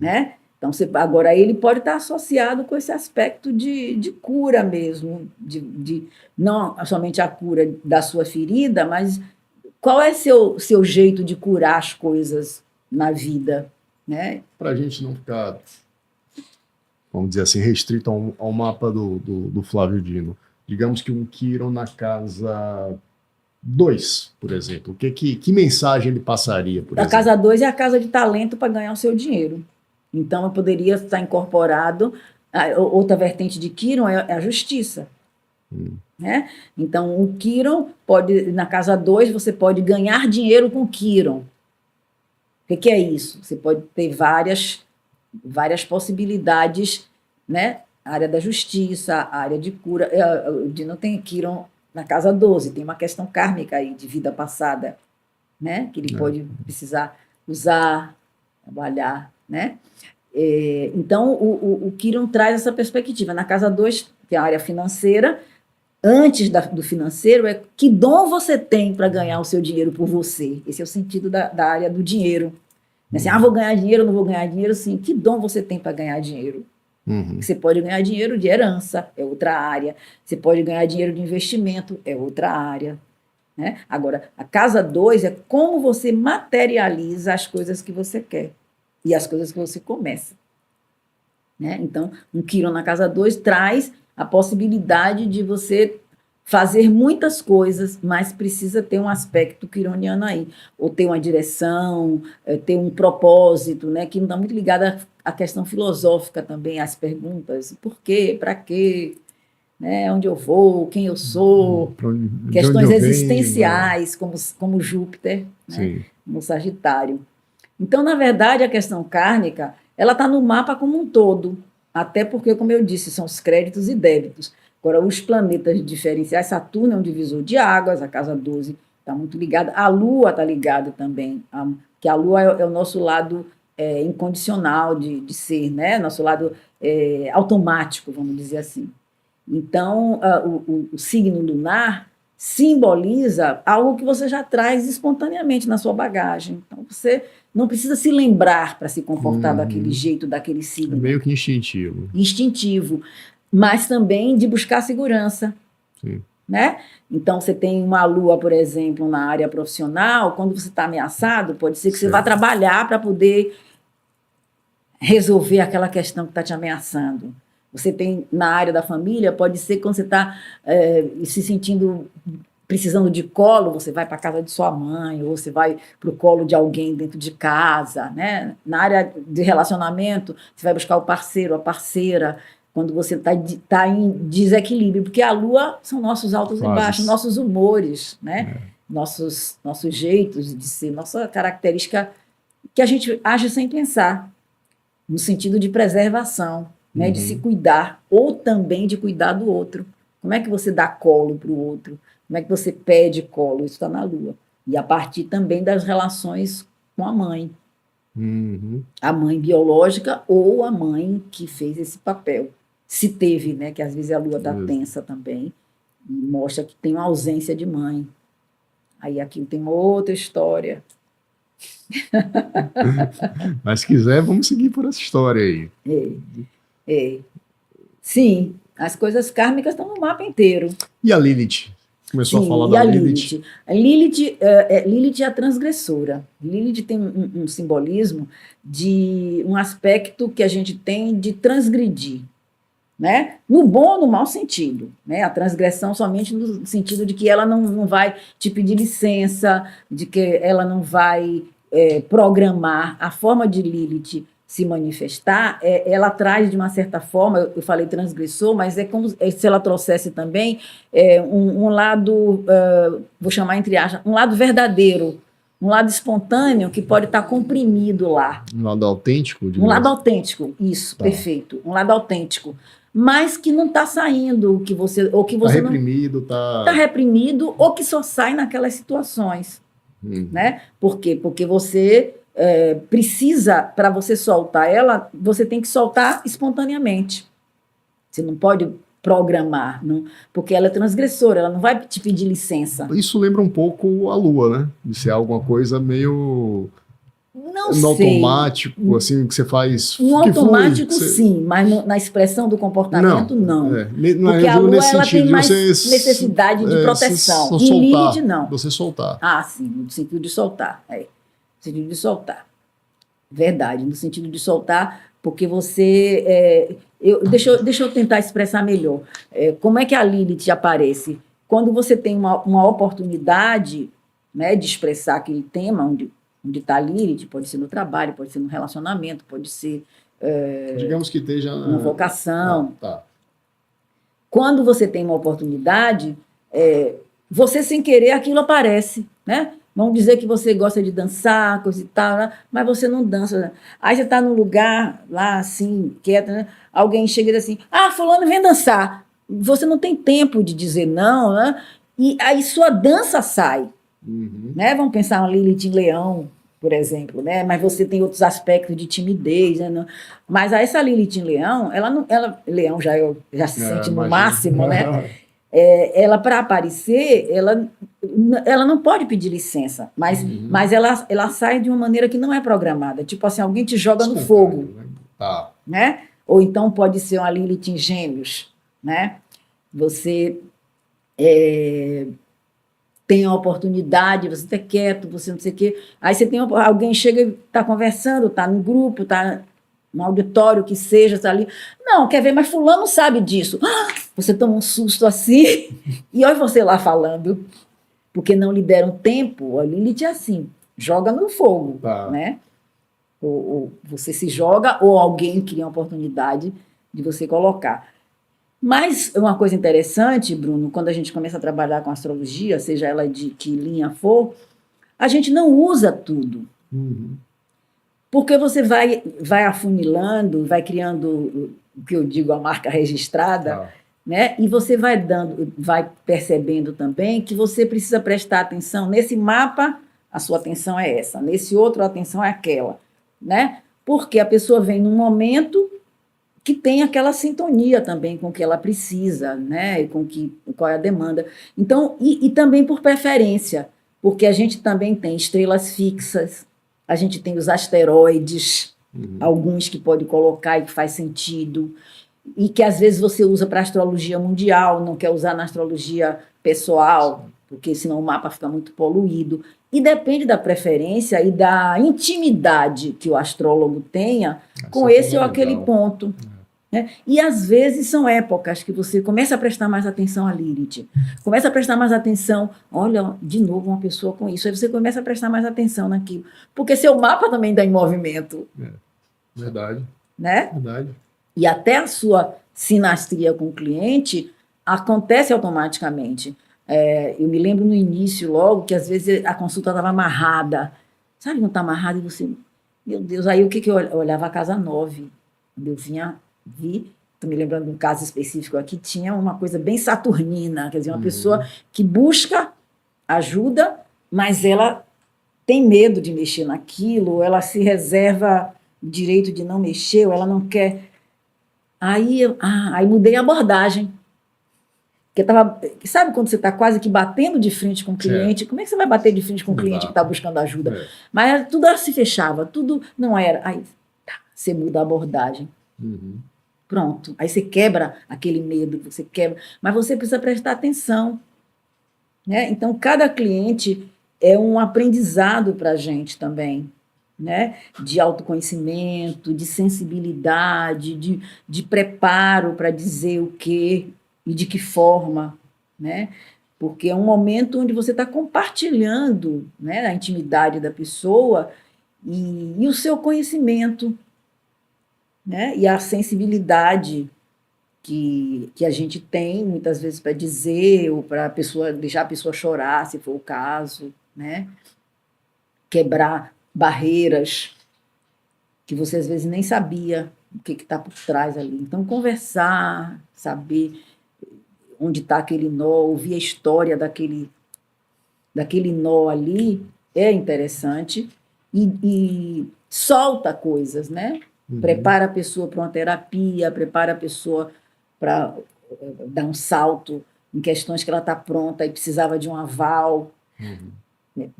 Né? Então, agora, ele pode estar associado com esse aspecto de cura mesmo, de não somente a cura da sua ferida, mas qual é seu jeito de curar as coisas na vida, né? Para a gente não ficar, vamos dizer assim, restrito ao mapa do Flávio Dino. Digamos que um Quiron na casa 2, por exemplo. Que mensagem ele passaria, por exemplo? A casa 2 é a casa de talento para ganhar o seu dinheiro. Então, poderia estar incorporado. Outra vertente de Quiron é a justiça. Né? Então, o Quiron pode, na casa 2, você pode ganhar dinheiro com Quiron. O que é isso? Você pode ter várias possibilidades, né? A área da justiça, a área de cura. O Dino tem Quiron na casa 12, tem uma questão kármica aí de vida passada, né? Que ele pode precisar usar, trabalhar, né? Então, o Quiron traz essa perspectiva. Na casa 2, que é a área financeira, antes do financeiro, é que dom você tem para ganhar o seu dinheiro por você. Esse é o sentido da área do dinheiro. Assim, vou ganhar dinheiro, não vou ganhar dinheiro, sim. Que dom você tem para ganhar dinheiro? Você pode ganhar dinheiro de herança, é outra área. Você pode ganhar dinheiro de investimento, é outra área. Né? Agora, a casa 2 é como você materializa as coisas que você quer e as coisas que você começa. Né? Então, um Quiron na casa 2 traz a possibilidade de você fazer muitas coisas, mas precisa ter um aspecto quironiano aí, ou ter uma direção, ter um propósito, né, que não está muito ligado à questão filosófica também, às perguntas, por quê, para quê, né, onde eu vou, quem eu sou, questões existenciais, como Júpiter, né, no Sagitário. Então, na verdade, a questão kármica, ela está no mapa como um todo, até porque, como eu disse, são os créditos e débitos. Agora, os planetas diferenciais, Saturno é um divisor de águas, a casa 12 está muito ligada, a Lua está ligada também, que a Lua é o nosso lado incondicional de ser, né? Nosso lado automático, vamos dizer assim. Então, o signo lunar simboliza algo que você já traz espontaneamente na sua bagagem. Então, você não precisa se lembrar para se comportar daquele jeito, daquele signo. É meio que instintivo. Instintivo. Mas também de buscar segurança. Sim. Né? Então, você tem uma lua, por exemplo, na área profissional, quando você está ameaçado, pode ser que você vá trabalhar para poder resolver aquela questão que está te ameaçando. Você tem na área da família, pode ser que quando você está se sentindo precisando de colo, você vai para a casa de sua mãe, ou você vai para o colo de alguém dentro de casa. Né? Na área de relacionamento, você vai buscar o parceiro, a parceira, quando você está em desequilíbrio, porque a Lua são nossos altos e baixos, nossos humores, né? Nossos jeitos de ser, nossa característica que a gente age sem pensar. no sentido de preservação, né, de se cuidar, ou também de cuidar do outro. Como é que você dá colo para o outro? Como é que você pede colo? Isso está na Lua. E a partir também das relações com a mãe. A mãe biológica ou a mãe que fez esse papel. Se teve, né, que às vezes a Lua está tensa também, e mostra que tem uma ausência de mãe. Aí aquilo tem uma outra história. Mas se quiser, vamos seguir por essa história aí. Sim, as coisas kármicas estão no mapa inteiro. E a Lilith? Começou Sim, a falar e da a Lilith. Lilith é a transgressora. Lilith tem um simbolismo de um aspecto que a gente tem de transgredir, né? No bom ou no mau sentido, né? A transgressão somente no sentido de que ela não vai te pedir licença, de que ela não vai programar. A forma de Lilith se manifestar, ela traz de uma certa forma, eu falei transgressor, mas é como se ela trouxesse também um lado, vou chamar entre aspas, um lado verdadeiro, um lado espontâneo que pode estar comprimido lá. Um lado autêntico? Um lado autêntico, isso, perfeito. Um lado autêntico. Mas que não está saindo, ou que você tá reprimido, está reprimido, ou que só sai naquelas situações. Né? Por quê? Porque você precisa, para você soltar ela, você tem que soltar espontaneamente. Você não pode programar, não, porque ela é transgressora, ela não vai te pedir licença. Isso lembra um pouco a Lua, né? De ser alguma coisa meio... Não no automático, assim, que você faz... No automático, sim, mas na expressão do comportamento, não. Porque a Lua ela tem mais necessidade de proteção. E Lilith, não. Você soltar. Ah, sim, no sentido de soltar. No sentido de soltar. Verdade, no sentido de soltar, porque você... deixa eu tentar expressar melhor. Como é que a Lilith aparece? Quando você tem uma oportunidade, né, de expressar aquele tema, onde está a Lilith, pode ser no trabalho, pode ser no relacionamento, pode ser... digamos que esteja... uma vocação. Tá. Quando você tem uma oportunidade, você sem querer, aquilo aparece, né? Vamos dizer que você gosta de dançar, coisa e tal, né? Mas você não dança. Né? Aí você está num lugar lá, assim, quieto, né? Alguém chega e diz assim, fulano, vem dançar. Você não tem tempo de dizer não, né? E aí sua dança sai. Né? Vamos pensar uma Lilith em Leão, por exemplo, né? Mas você tem outros aspectos de timidez, né? Mas essa Lilith em Leão, Leão já se sente no máximo, né? Ela, para aparecer, ela não pode pedir licença, mas ela sai de uma maneira que não é programada. Tipo assim, alguém te joga no fogo, né? Ou então pode ser uma Lilith em Gêmeos, né? Você tem a oportunidade, você está quieto, você não sei o quê. Aí você tem alguém chega e está conversando, está no grupo, está no auditório, que seja, está ali. Não, quer ver, mas fulano sabe disso. Você toma um susto assim, e olha você lá falando, porque não lhe deram tempo. A Lilith é assim, joga no fogo, né? Ou você se joga, ou alguém cria uma oportunidade de você colocar. Mas uma coisa interessante, Bruno, quando a gente começa a trabalhar com astrologia, seja ela de que linha for, a gente não usa tudo. Porque você vai afunilando, vai criando o que eu digo, a marca registrada, né? E você vai percebendo também que você precisa prestar atenção. Nesse mapa, a sua atenção é essa. Nesse outro, a atenção é aquela. Né? Porque a pessoa vem num momento que tem aquela sintonia também com o que ela precisa, né? E qual é a demanda. Então, e também por preferência, porque a gente também tem estrelas fixas, a gente tem os asteroides, alguns que pode colocar e que faz sentido, e que às vezes você usa para astrologia mundial, não quer usar na astrologia pessoal, porque senão o mapa fica muito poluído. E depende da preferência e da intimidade que o astrólogo tenha com esse ou aquele ponto. Né? E às vezes são épocas que você começa a prestar mais atenção à Lilith, começa a prestar mais atenção, olha, de novo uma pessoa com isso, aí você começa a prestar mais atenção naquilo, porque seu mapa também está em movimento. Verdade. Né? Verdade. E até a sua sinastria com o cliente acontece automaticamente. Eu me lembro no início logo que às vezes a consulta estava amarrada, sabe, não está amarrada e você... Meu Deus, aí o que eu olhava a casa 9, quando eu estou me lembrando de um caso específico aqui, tinha uma coisa bem saturnina, quer dizer, uma pessoa que busca ajuda, mas ela tem medo de mexer naquilo, ela se reserva o direito de não mexer, ou ela não quer. Aí mudei a abordagem. Porque sabe quando você está quase que batendo de frente com o cliente? Como é que você vai bater de frente com o cliente que está buscando ajuda? Mas tudo se fechava, tudo não era. Aí você muda a abordagem. Pronto. Aí você quebra aquele medo, você quebra. Mas você precisa prestar atenção. Né? Então, cada cliente é um aprendizado para a gente também. Né? De autoconhecimento, de sensibilidade, de preparo para dizer o quê e de que forma, né? Porque é um momento onde você está compartilhando, né, a intimidade da pessoa e o seu conhecimento, né? E a sensibilidade que a gente tem, muitas vezes, para dizer ou para deixar a pessoa chorar, se for o caso, né? Quebrar barreiras que você às vezes nem sabia o que está por trás ali. Então, conversar, saber onde está aquele nó, ouvir a história daquele nó ali é interessante e solta coisas, né? Prepara a pessoa para uma terapia, prepara a pessoa para dar um salto em questões que ela está pronta e precisava de um aval.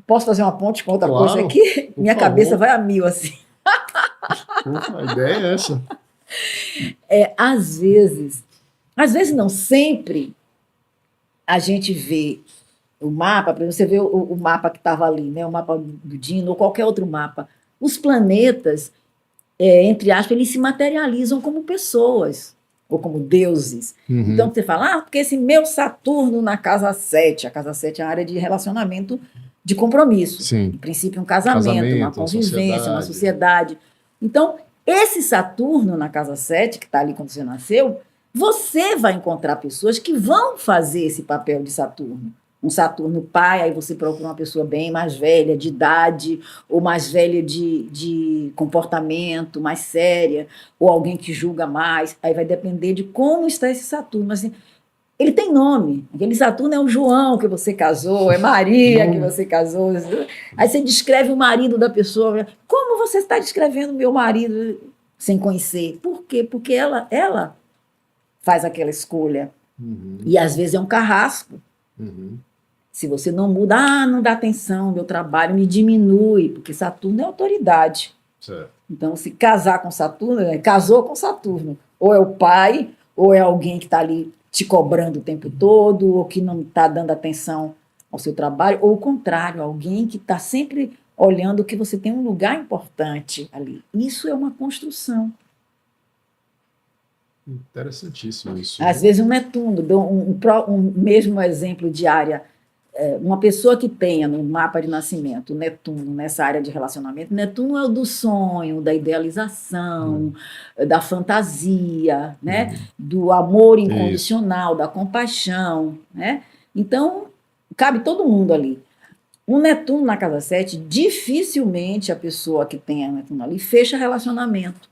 Posso fazer uma ponte com outra coisa aqui? Minha cabeça vai a mil, assim. A ideia é essa. Às vezes não, sempre a gente vê o mapa, por exemplo, você vê o mapa que estava ali, né? O mapa do Dino ou qualquer outro mapa. Os planetas, entre aspas, eles se materializam como pessoas ou como deuses. Então você fala, porque esse meu Saturno na casa 7, a casa 7 é a área de relacionamento de compromisso. Sim. Em princípio, um casamento, uma convivência, uma sociedade. Então, esse Saturno na casa 7, que está ali quando você nasceu, você vai encontrar pessoas que vão fazer esse papel de Saturno. Um Saturno pai, aí você procura uma pessoa bem mais velha, de idade, ou mais velha de comportamento, mais séria, ou alguém que julga mais. Aí vai depender de como está esse Saturno. Mas, assim, ele tem nome. Aquele Saturno é o João que você casou, é Maria que você casou. Aí você descreve o marido da pessoa. Como você está descrevendo meu marido sem conhecer? Por quê? Porque ela faz aquela escolha. E às vezes é um carrasco. Se você não muda, não dá atenção, meu trabalho me diminui, porque Saturno é autoridade. Certo. Então, se casar com Saturno, casou com Saturno. Ou é o pai, ou é alguém que está ali te cobrando o tempo todo, ou que não está dando atenção ao seu trabalho, ou o contrário, alguém que está sempre olhando que você tem um lugar importante ali. Isso é uma construção. Interessantíssimo isso. Às vezes um Netuno, dou um mesmo exemplo de área, uma pessoa que tenha no mapa de nascimento Netuno nessa área de relacionamento, Netuno é o do sonho, da idealização, da fantasia, né? Do amor incondicional, da compaixão, né? Então, cabe todo mundo ali. Um Netuno na casa 7, dificilmente a pessoa que tem a Netuno ali fecha relacionamento.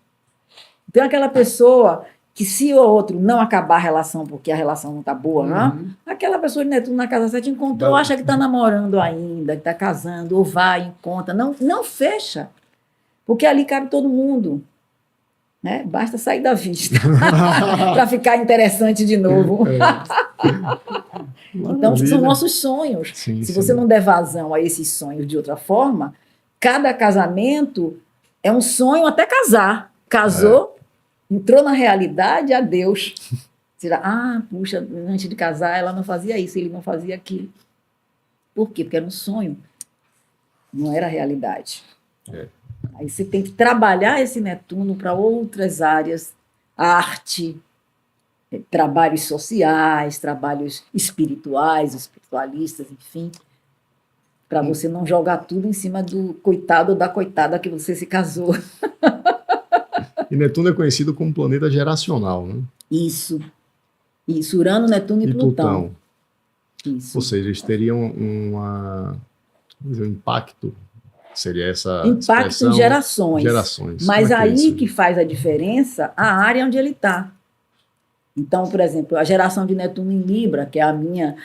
Então, aquela pessoa que, se o outro não acabar a relação porque a relação não está boa, não, aquela pessoa de Netuno na casa 7 encontrou, acha que está namorando ainda, que está casando, ou vai, encontra. Não fecha, porque ali cabe todo mundo. Né? Basta sair da vista para ficar interessante de novo. Então, são nossos sonhos. Se você não der vazão a esses sonhos de outra forma, cada casamento é um sonho até casar. Casou, entrou na realidade, adeus. Puxa, antes de casar ela não fazia isso, ele não fazia aquilo. Por quê? Porque era um sonho, não era a realidade. Aí você tem que trabalhar esse Netuno para outras áreas, arte, trabalhos sociais, trabalhos espirituais, espiritualistas, enfim, para você não jogar tudo em cima do coitado ou da coitada que você se casou. E Netuno é conhecido como planeta geracional, né? Isso. Urano, Netuno e Plutão. Isso. Ou seja, eles teriam um impacto Seria essa Impacto expressão? em gerações. Gerações. Mas Como é que é aí isso? que faz a diferença a área onde ele está. Então, por exemplo, a geração de Netuno em Libra, que é a minha,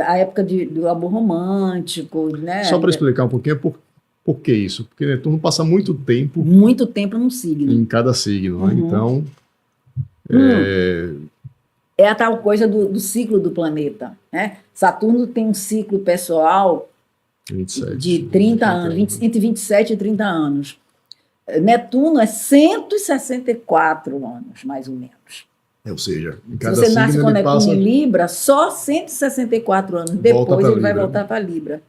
a época do amor romântico, né? Só para explicar um pouquinho, por que isso? Porque Netuno passa muito tempo Muito tempo num signo. em cada signo, né? Uhum. Então, É a tal coisa do ciclo do planeta, né? Saturno tem um ciclo pessoal 27. de 30 anos, entre 27 e 30 anos. Netuno é 164 anos, mais ou menos. Ou seja, em Se cada você nasce signo com ele Netuno passa... em Libra, só 164 anos depois ele vai voltar para Libra.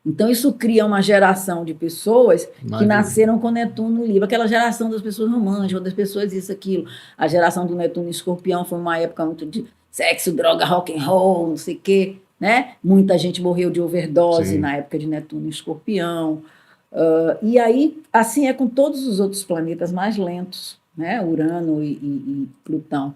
Então, isso cria uma geração de pessoas que nasceram com Netuno em Libra, aquela geração das pessoas românticas, das pessoas isso, aquilo. A geração do Netuno em Escorpião foi uma época muito de sexo, droga, rock and roll, não sei o quê, né? Muita gente morreu de overdose na época de Netuno em Escorpião. E aí, assim é com todos os outros planetas mais lentos, né? Urano e Plutão.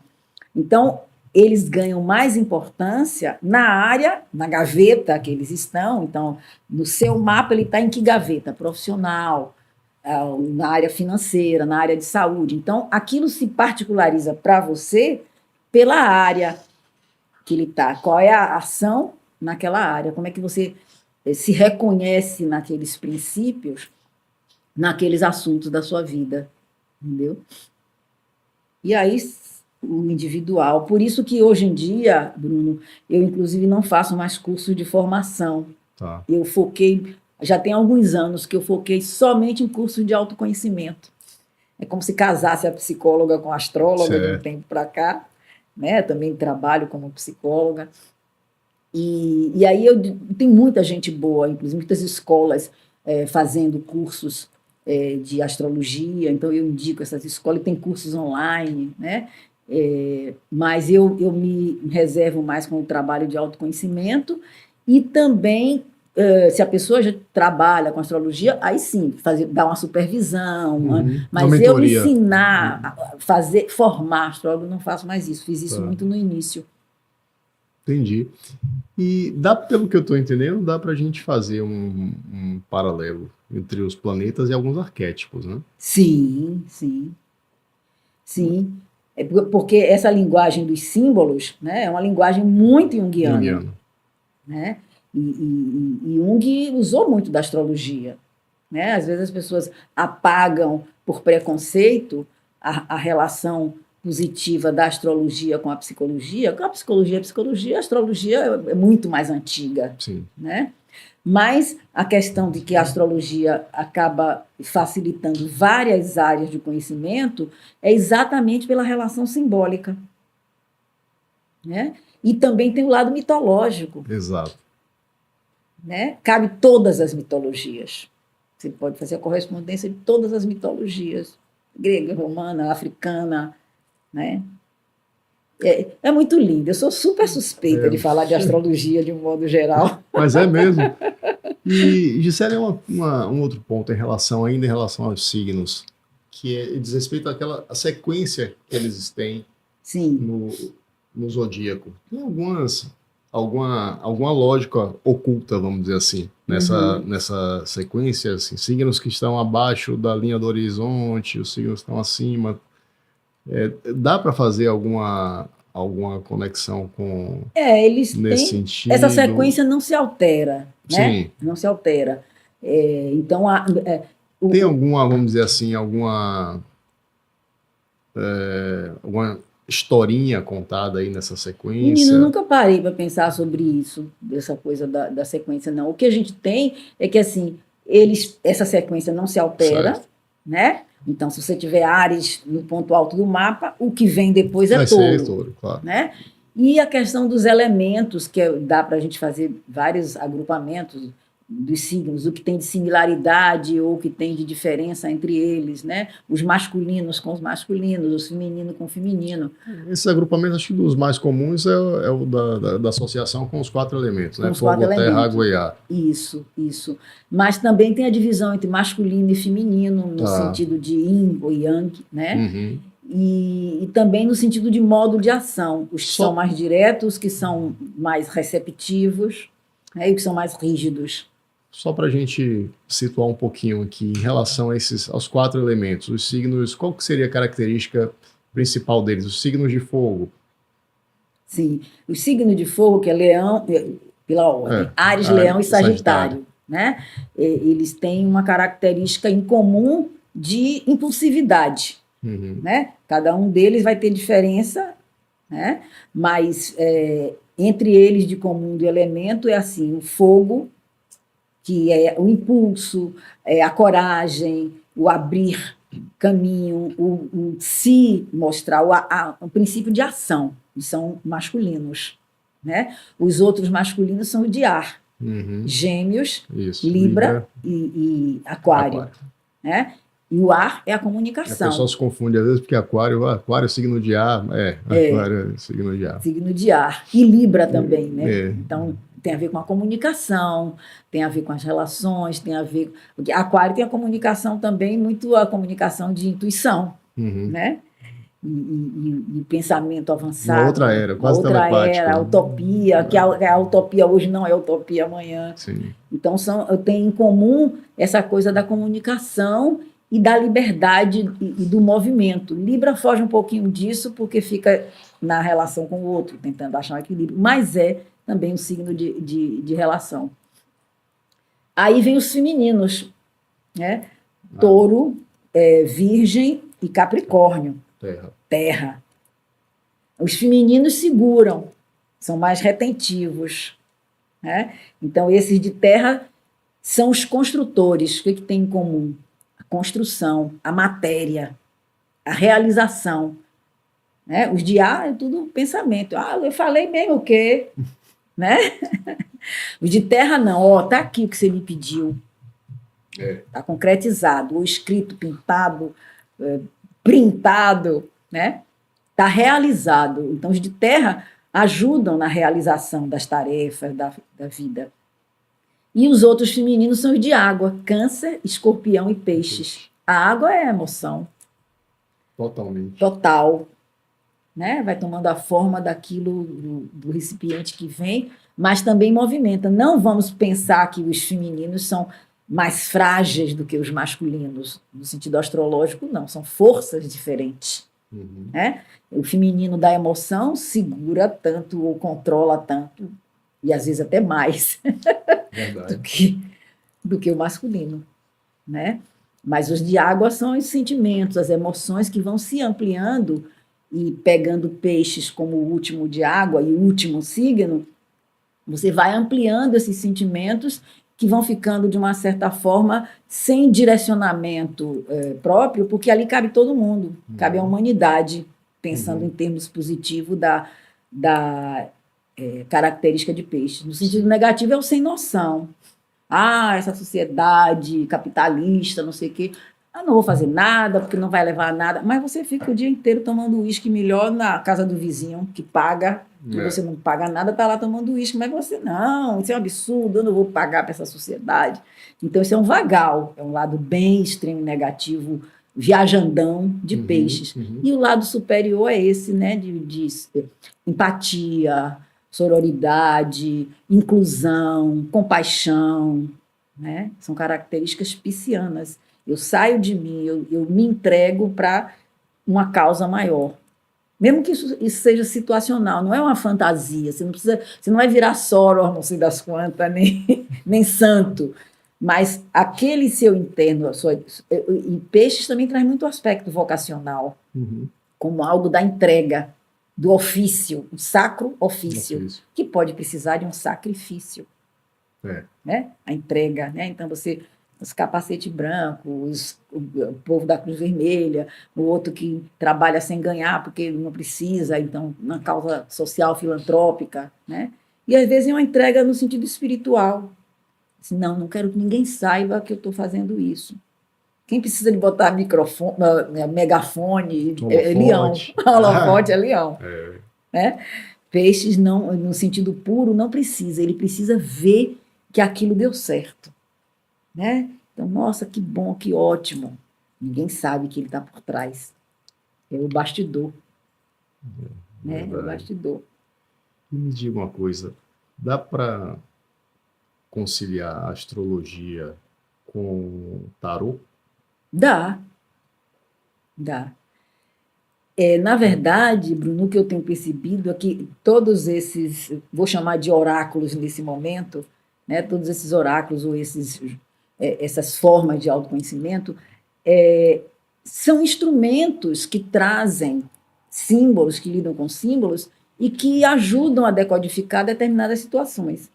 Então, eles ganham mais importância na área, na gaveta que eles estão. Então, no seu mapa, ele está em que gaveta? Profissional, na área financeira, na área de saúde. Então, aquilo se particulariza para você pela área que ele está. Qual é a ação naquela área? Como é que você se reconhece naqueles princípios, naqueles assuntos da sua vida, entendeu? E aí, o individual. Por isso que hoje em dia, Bruno, eu inclusive não faço mais cursos de formação. Tá. Eu foquei, já tem alguns anos que eu foquei somente em cursos de autoconhecimento. É como se casasse a psicóloga com a astróloga de um tempo para cá, né? Também trabalho como psicóloga. E aí tem muita gente boa, inclusive muitas escolas fazendo cursos de astrologia, então eu indico essas escolas, tem cursos online, né? Mas eu me reservo mais com o trabalho de autoconhecimento e também, se a pessoa já trabalha com astrologia, aí sim, dar uma supervisão, mas eu ensinar, formar astrólogo, não faço mais isso, fiz isso muito no início. Entendi. E pelo que eu estou entendendo, dá para a gente fazer um paralelo entre os planetas e alguns arquétipos, né? Sim, sim. Sim. Porque essa linguagem dos símbolos, né, é uma linguagem muito junguiana. Né? E Jung usou muito da astrologia. Né? Às vezes as pessoas apagam por preconceito a relação positiva da astrologia com a psicologia. Com a psicologia, a astrologia é muito mais antiga. Sim. Né? Mas a questão de que a astrologia acaba facilitando várias áreas de conhecimento é exatamente pela relação simbólica. Né? E também tem o lado mitológico. Exato. Né? Cabe todas as mitologias. Você pode fazer a correspondência de todas as mitologias, grega, romana, africana. Né? É muito lindo. Eu sou super suspeita de falar de astrologia de um modo geral. Mas é mesmo. E, Gisele, um outro ponto em relação aos signos, que diz respeito à sequência que eles têm no zodíaco. Tem alguma lógica oculta, vamos dizer assim, nessa sequência, assim, signos que estão abaixo da linha do horizonte, os signos que estão acima. Dá para fazer alguma conexão com eles nesse têm, sentido? essa sequência não se altera, né? Sim. Não se altera. Então, tem alguma, vamos dizer assim, alguma historinha contada aí nessa sequência? Menino, eu nunca parei para pensar sobre isso, dessa coisa da sequência, não. O que a gente tem é que, assim, essa sequência não se altera, né? Então, se você tiver Áries no ponto alto do mapa, o que vem depois é touro. Claro. Né? E a questão dos elementos, que dá para a gente fazer vários agrupamentos dos signos, o que tem de similaridade ou o que tem de diferença entre eles, né? Os masculinos com os masculinos, os femininos com o feminino. Esses agrupamentos, acho que dos mais comuns é o da associação com os 4 elementos, né? Fogo, terra, água e ar. Isso. Mas também tem a divisão entre masculino e feminino, no sentido de yin ou yang, né? Uhum. E também no sentido de modo de ação, os que são mais diretos, os que são mais receptivos, né? E os que são mais rígidos. Só para a gente situar um pouquinho aqui em relação aos 4 elementos, os signos, qual que seria a característica principal deles? Os signos de fogo. Sim, o signo de fogo, que é leão, pela ordem, Áries, Leão e Sagitário, né? Eles têm uma característica em comum de impulsividade, né? Cada um deles vai ter diferença, né? Mas entre eles de comum do elemento é assim, o fogo, que é o impulso, a coragem, o abrir caminho, o se mostrar, o princípio de ação, são masculinos. Né? Os outros masculinos são o de ar, Gêmeos, Isso, Libra e Aquário. Né? E o ar é a comunicação. A pessoa se confunde às vezes porque Aquário é signo de ar, Aquário é signo de ar. Signo de ar. E Libra também, né? Então, tem a ver com a comunicação, tem a ver com as relações, tem a ver... Porque Aquário tem a comunicação também, muito a comunicação de intuição, né? E pensamento avançado. Uma outra era, quase telepático. Outra era, a utopia, que a utopia hoje não é utopia amanhã. Sim. Então, tem em comum essa coisa da comunicação e da liberdade e do movimento. Libra foge um pouquinho disso, porque fica na relação com o outro, tentando achar um equilíbrio, mas é também um signo de relação. Aí vem os femininos, né? Touro, Virgem e Capricórnio. Terra. Os femininos seguram, são mais retentivos. Né? Então, esses de terra são os construtores. O que tem em comum? A construção, a matéria, a realização. Né? Os de ar é tudo pensamento. Eu falei mesmo o quê? Né? Os de terra não. Está aqui o que você me pediu. Está concretizado, ou escrito, pintado, printado, né? Está realizado. Então, os de terra ajudam na realização das tarefas da vida. E os outros femininos são os de água, Câncer, Escorpião e Peixes. A água é emoção. Totalmente. Total. Né? Vai tomando a forma daquilo, do recipiente que vem, mas também movimenta. Não vamos pensar que os femininos são mais frágeis do que os masculinos, no sentido astrológico, não. São forças diferentes. Né? O feminino da emoção segura tanto ou controla tanto, e às vezes até mais do que o masculino. Né? Mas os de água são os sentimentos, as emoções que vão se ampliando e pegando Peixes como o último de água e o último signo, você vai ampliando esses sentimentos que vão ficando, de uma certa forma, sem direcionamento próprio, porque ali cabe todo mundo, cabe a humanidade, pensando em termos positivos da característica de Peixes. No sentido negativo é o sem noção. Essa sociedade capitalista, não sei o quê. Não vou fazer nada, porque não vai levar a nada. Mas você fica o dia inteiro tomando uísque melhor na casa do vizinho, que paga, e você não paga nada, está lá tomando uísque. Mas você, não, isso é um absurdo, eu não vou pagar para essa sociedade. Então, isso é um vagal, é um lado bem extremo e negativo, viajandão de Peixes. E o lado superior é esse, né, de empatia, sororidade, inclusão, compaixão, né? São características piscianas. Eu saio de mim, eu me entrego para uma causa maior. Mesmo que isso seja situacional, não é uma fantasia. Você não vai virar Soror, não sei das quantas, nem santo. Mas aquele seu interno, e Peixes também traz muito aspecto vocacional, como algo da entrega, do ofício, o sacro ofício, que pode precisar de um sacrifício. Né? A entrega, né? Então os capacete branco, o povo da Cruz Vermelha, o outro que trabalha sem ganhar porque não precisa, então, na causa social filantrópica, né? E às vezes é uma entrega no sentido espiritual. Assim, não quero que ninguém saiba que eu estou fazendo isso. Quem precisa de botar microfone, megafone, é leão. Holofote é leão. Né? Peixes, não, no sentido puro, não precisa. Ele precisa ver que aquilo deu certo. Né? Então, nossa, que bom, que ótimo. Ninguém sabe que ele está por trás. É o bastidor. Né? É o bastidor. E me diga uma coisa, dá para conciliar a astrologia com tarô? Dá. Na verdade, Bruno, o que eu tenho percebido é que todos esses, vou chamar de oráculos nesse momento, né, todos esses oráculos ou essas formas de autoconhecimento, são instrumentos que trazem símbolos, que lidam com símbolos e que ajudam a decodificar determinadas situações.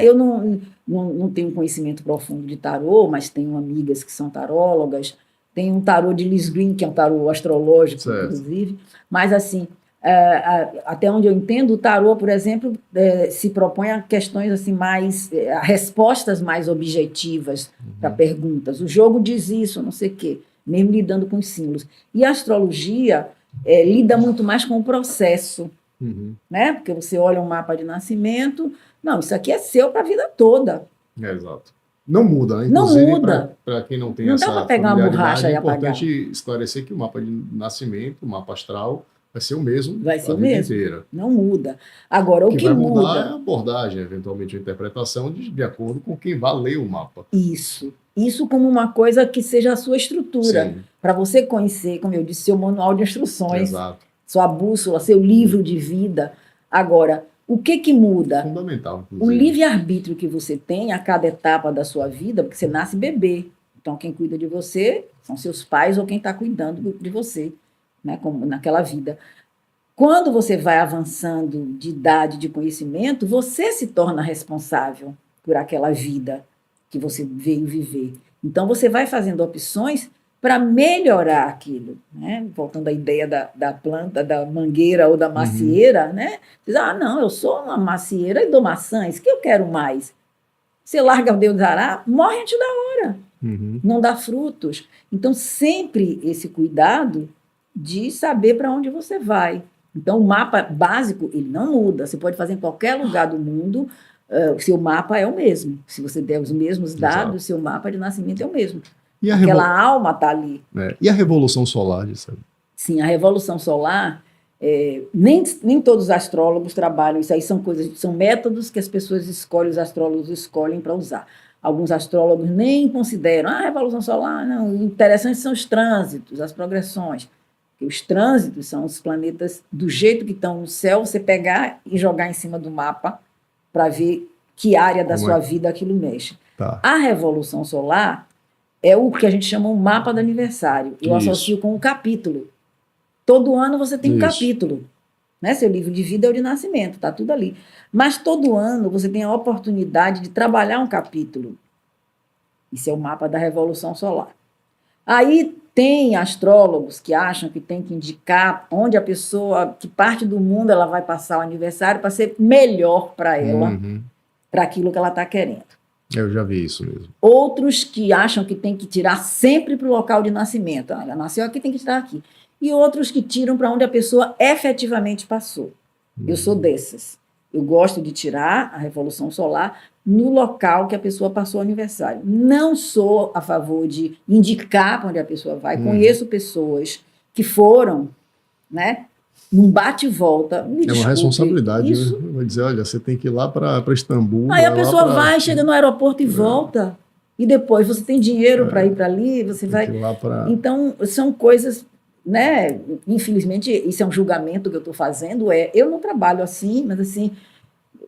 Eu não tenho conhecimento profundo de tarô, mas tenho amigas que são tarólogas. Tem um tarô de Liz Green, que é um tarô astrológico, certo, inclusive. Mas, assim, até onde eu entendo, o tarô, por exemplo, se propõe a questões assim, a respostas mais objetivas para perguntas. O jogo diz isso, não sei o quê, mesmo lidando com os símbolos. E a astrologia lida muito mais com o processo, né? Porque você olha um mapa de nascimento, não, isso aqui é seu para a vida toda. Exato. Não muda, né? Inclusive, não muda. Para quem não tem não essa dá para pegar uma borracha e apagar. É importante esclarecer que o mapa de nascimento, o mapa astral, vai ser o mesmo a vida inteira. Não muda. Agora, o que vai muda mudar é a abordagem, eventualmente a interpretação, de acordo com quem vai ler o mapa. Isso como uma coisa que seja a sua estrutura. Para você conhecer, como eu disse, seu manual de instruções, exato, sua bússola, seu livro de vida. Agora, o que muda? Fundamental. Inclusive. O livre-arbítrio que você tem a cada etapa da sua vida, porque você nasce bebê. Então, quem cuida de você são seus pais ou quem está cuidando de você, né, como naquela vida. Quando você vai avançando de idade, de conhecimento, você se torna responsável por aquela vida que você veio viver. Então, você vai fazendo opções para melhorar aquilo, né? Voltando à ideia da planta, da mangueira ou da macieira, né? Diz, não, eu sou uma macieira e dou maçãs, que eu quero mais? Você larga o Deus dará, morre antes da hora, não dá frutos. Então, sempre esse cuidado de saber para onde você vai. Então, o mapa básico, ele não muda. Você pode fazer em qualquer lugar do mundo, o seu mapa é o mesmo. Se você der os mesmos dados, o seu mapa de nascimento é o mesmo. E aquela alma está ali. E a Revolução Solar, sabe? Sim, a Revolução Solar, nem todos os astrólogos trabalham, isso aí são métodos que as pessoas escolhem, os astrólogos escolhem para usar. Alguns astrólogos nem consideram, a Revolução Solar, não, o interessante são os trânsitos, as progressões. Porque os trânsitos são os planetas do jeito que estão no céu, você pegar e jogar em cima do mapa para ver que área da sua vida aquilo mexe. Tá. A Revolução Solar é o que a gente chama um mapa do aniversário. Eu associo com um capítulo. Todo ano você tem um capítulo. Né? Seu livro de vida é o de nascimento, está tudo ali. Mas todo ano você tem a oportunidade de trabalhar um capítulo. Isso é o mapa da Revolução Solar. Aí tem astrólogos que acham que tem que indicar onde a pessoa, que parte do mundo ela vai passar o aniversário para ser melhor para ela, para aquilo que ela está querendo. Eu já vi isso mesmo. Outros que acham que tem que tirar sempre para o local de nascimento. Ela nasceu aqui, tem que tirar aqui. E outros que tiram para onde a pessoa efetivamente passou. Eu sou dessas. Eu gosto de tirar a Revolução Solar no local que a pessoa passou o aniversário. Não sou a favor de indicar para onde a pessoa vai. Conheço pessoas que foram, né, num bate e volta. Uma responsabilidade. Isso. Né? Vou dizer, olha, você tem que ir lá para Istambul. Aí a pessoa vai, chega no aeroporto e volta. E depois você tem dinheiro para ir para ali, você vai. Então, são coisas, né? Infelizmente, isso é um julgamento que eu estou fazendo. Eu não trabalho assim, mas assim,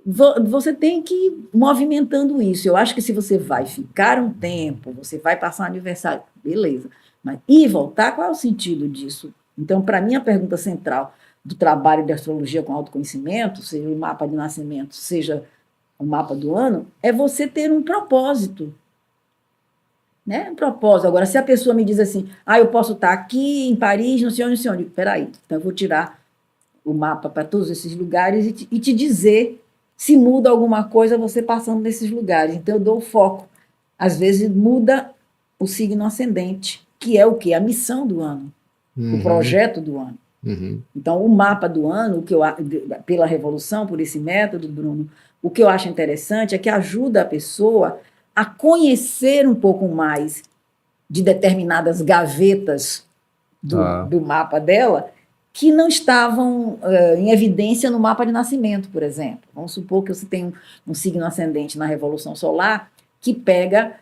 você tem que ir movimentando isso. Eu acho que se você vai ficar um tempo, você vai passar um aniversário, beleza. Mas ir e voltar, qual é o sentido disso? Então, para mim, a pergunta central do trabalho de astrologia com autoconhecimento, seja o mapa de nascimento, seja o mapa do ano, é você ter um propósito. Né? Um propósito. Agora, se a pessoa me diz assim, eu posso estar aqui em Paris, não sei onde, eu digo, peraí, então eu vou tirar o mapa para todos esses lugares e te dizer se muda alguma coisa você passando nesses lugares. Então, eu dou o foco. Às vezes, muda o signo ascendente, que é o quê? A missão do ano, o projeto do ano. Então, o mapa do ano, pela Revolução, por esse método, Bruno, o que eu acho interessante é que ajuda a pessoa a conhecer um pouco mais de determinadas gavetas do mapa dela que não estavam em evidência no mapa de nascimento, por exemplo. Vamos supor que você tem um signo ascendente na Revolução Solar que pega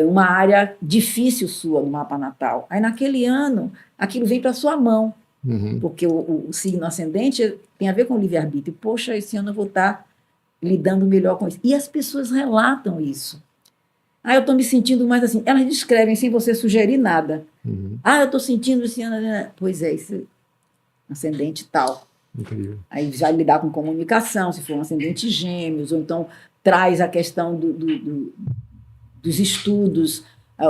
uma área difícil sua no mapa natal. Aí, naquele ano, aquilo vem para sua mão, porque o signo ascendente tem a ver com o livre-arbítrio. Poxa, esse ano eu vou estar lidando melhor com isso. E as pessoas relatam isso. Eu estou me sentindo mais assim. Elas descrevem sem você sugerir nada. Eu estou sentindo esse ano... Pois é, isso... ascendente tal. Incrível. Aí já lidar com comunicação, se for um ascendente gêmeos, ou então traz a questão dos estudos,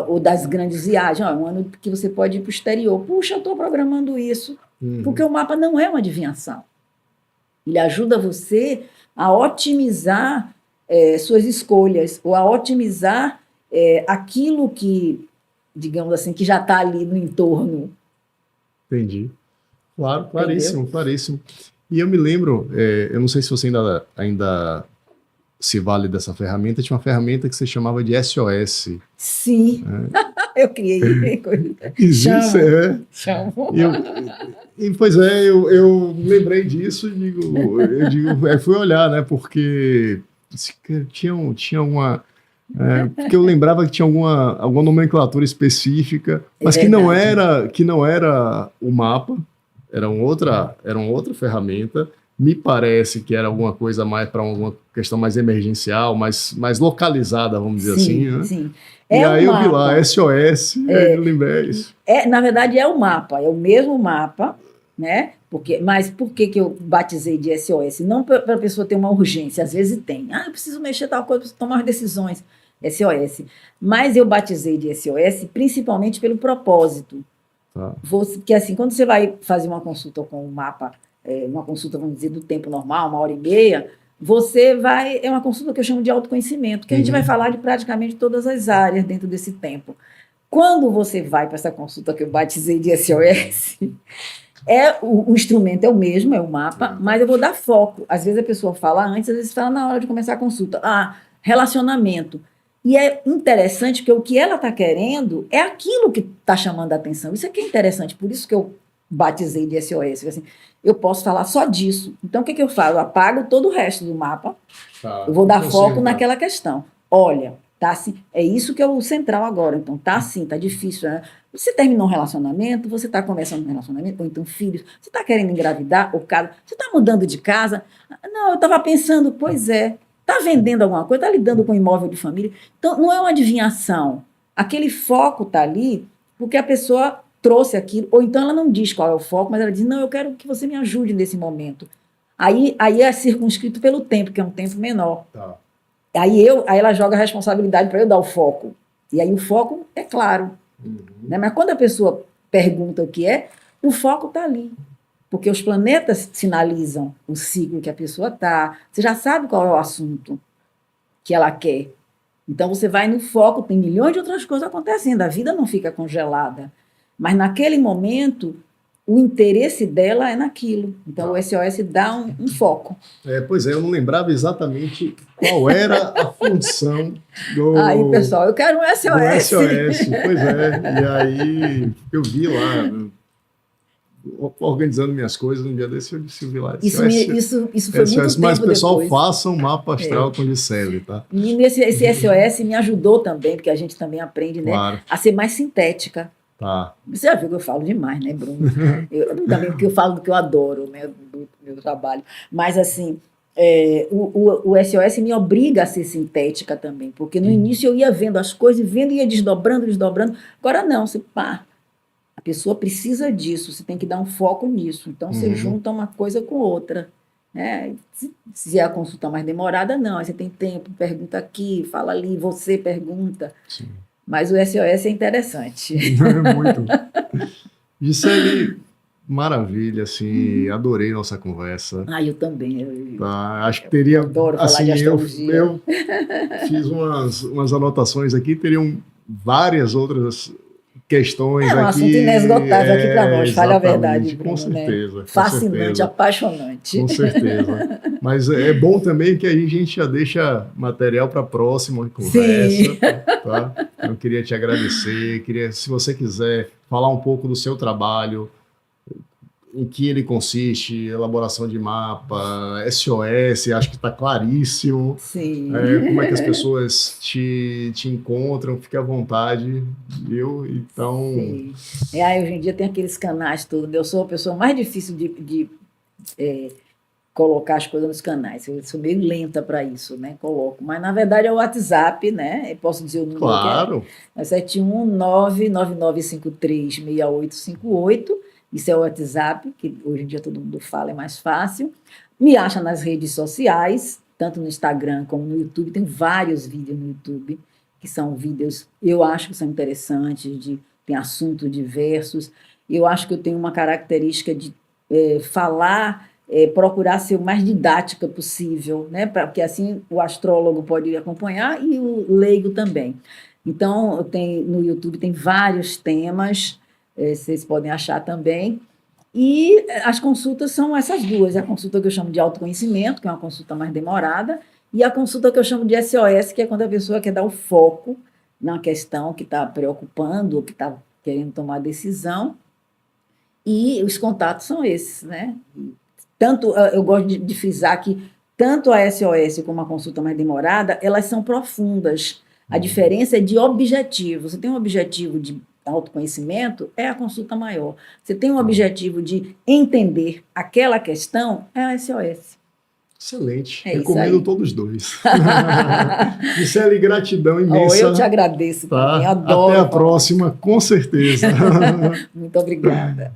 ou das grandes viagens. Um ano que você pode ir para o exterior. Puxa, eu estou programando isso. Porque o mapa não é uma adivinhação. Ele ajuda você a otimizar suas escolhas, ou a otimizar aquilo que, digamos assim, que já está ali no entorno. Entendi. Claro, claríssimo, entendeu? Claríssimo. E eu me lembro, eu não sei se você ainda se vale dessa ferramenta, tinha uma ferramenta que você chamava de SOS. Sim, eu criei. Existe, Chama. Pois é, eu lembrei disso e fui olhar, né, porque tinha uma... porque eu lembrava que tinha alguma nomenclatura específica, mas que não era o mapa. Era uma outra ferramenta. Me parece que era alguma coisa mais para uma questão mais emergencial, mais localizada, vamos dizer assim. Né? Sim. E aí eu vi lá, SOS, eu lembrei isso. Na verdade, é o mapa, é o mesmo mapa, né? Mas por que eu batizei de SOS? Não para a pessoa ter uma urgência, às vezes tem. Eu preciso mexer tal coisa, preciso tomar decisões. SOS. Mas eu batizei de SOS principalmente pelo propósito. Porque assim, quando você vai fazer uma consulta com o mapa, uma consulta, vamos dizer, do tempo normal, 1h30, você vai... É uma consulta que eu chamo de autoconhecimento, que a gente vai falar de praticamente todas as áreas dentro desse tempo. Quando você vai para essa consulta que eu batizei de SOS, o instrumento é o mesmo, é o mapa, mas eu vou dar foco. Às vezes a pessoa fala antes, às vezes fala na hora de começar a consulta. Relacionamento. E é interessante porque o que ela está querendo é aquilo que está chamando a atenção. Isso aqui é interessante, por isso que eu batizei de SOS. Assim, eu posso falar só disso. Então, o que eu faço? Eu apago todo o resto do mapa, eu vou dar foco naquela questão. Olha, tá assim, é isso que é o central agora. Então, tá assim, tá difícil. Né? Você terminou um relacionamento, você está começando um relacionamento, ou então filhos, você está querendo engravidar, ou casa, você está mudando de casa. Não, eu estava pensando, pois é. Está vendendo alguma coisa, está lidando com imóvel de família. Então, não é uma adivinhação. Aquele foco está ali porque a pessoa trouxe aquilo, ou então ela não diz qual é o foco, mas ela diz, não, eu quero que você me ajude nesse momento. Aí é circunscrito pelo tempo, que é um tempo menor. Tá. Aí ela joga a responsabilidade para eu dar o foco. E aí o foco é claro. Né? Mas quando a pessoa pergunta o que é, o foco está ali. Porque os planetas sinalizam o ciclo que a pessoa está. Você já sabe qual é o assunto que ela quer. Então, você vai no foco, tem milhões de outras coisas acontecendo. A vida não fica congelada. Mas, naquele momento, o interesse dela é naquilo. Então, o SOS dá um foco. Pois é, eu não lembrava exatamente qual era a função do... Aí, pessoal, eu quero um SOS. SOS, pois é. E aí, eu vi lá... organizando minhas coisas, um dia desse eu vi lá. Isso foi muito tempo mas, pessoal, depois. Façam um mapa astral com Gisele, tá? E esse SOS me ajudou também, porque a gente também aprende, né, a ser mais sintética. Tá. Você já viu que eu falo demais, né, Bruno? Também porque eu falo do que eu adoro, né, do meu trabalho. Mas, assim, o SOS me obriga a ser sintética também, porque no início eu ia vendo as coisas, ia desdobrando. Agora não, a pessoa precisa disso, você tem que dar um foco nisso. Então, você junta uma coisa com outra. Né? Se é a consulta mais demorada, não. Aí você tem tempo, pergunta aqui, fala ali, você pergunta. Sim. Mas o SOS é interessante. Muito. Gisele, maravilha, assim, adorei nossa conversa. Eu também. Acho que teria... adoro falar de astrologia. Eu fiz umas anotações aqui, teriam várias outras... questões aqui. É um assunto inesgotável aqui para nós, fale a verdade, Bruno, com certeza. Né? Fascinante, certeza. Apaixonante. Com certeza. Mas é bom também que a gente já deixa material para a próxima conversa. Tá? Eu queria te agradecer, se você quiser falar um pouco do seu trabalho, em que ele consiste, elaboração de mapa, SOS, acho que está claríssimo. Sim. Como é que as pessoas te encontram, fique à vontade, viu? Então... Sim. Aí hoje em dia tem aqueles canais todos, eu sou a pessoa mais difícil de colocar as coisas nos canais, eu sou meio lenta para isso, né? Coloco, mas na verdade é o WhatsApp, né? Eu posso dizer o número Claro. que é 71999536858. Isso é o WhatsApp, que hoje em dia todo mundo fala, é mais fácil. Me acha nas redes sociais, tanto no Instagram como no YouTube, tem vários vídeos no YouTube, que são vídeos, eu acho que são interessantes, tem assuntos diversos. Eu acho que eu tenho uma característica de falar, procurar ser o mais didática possível, né? Porque assim o astrólogo pode acompanhar e o leigo também. Então, no YouTube tem vários temas, vocês podem achar também. E as consultas são essas duas: a consulta que eu chamo de autoconhecimento, que é uma consulta mais demorada, e a consulta que eu chamo de SOS, que é quando a pessoa quer dar o foco na questão que está preocupando, ou que está querendo tomar decisão. E os contatos são esses, né? Tanto, eu gosto de frisar que tanto a SOS como a consulta mais demorada, elas são profundas. A diferença é de objetivo. Você tem um objetivo de autoconhecimento, é a consulta maior. Você tem um objetivo de entender aquela questão, é a SOS. Excelente. É Recomendo todos dois. Gisele, gratidão imensa. Eu te agradeço também, adoro. Até a próxima, com certeza. Muito obrigada.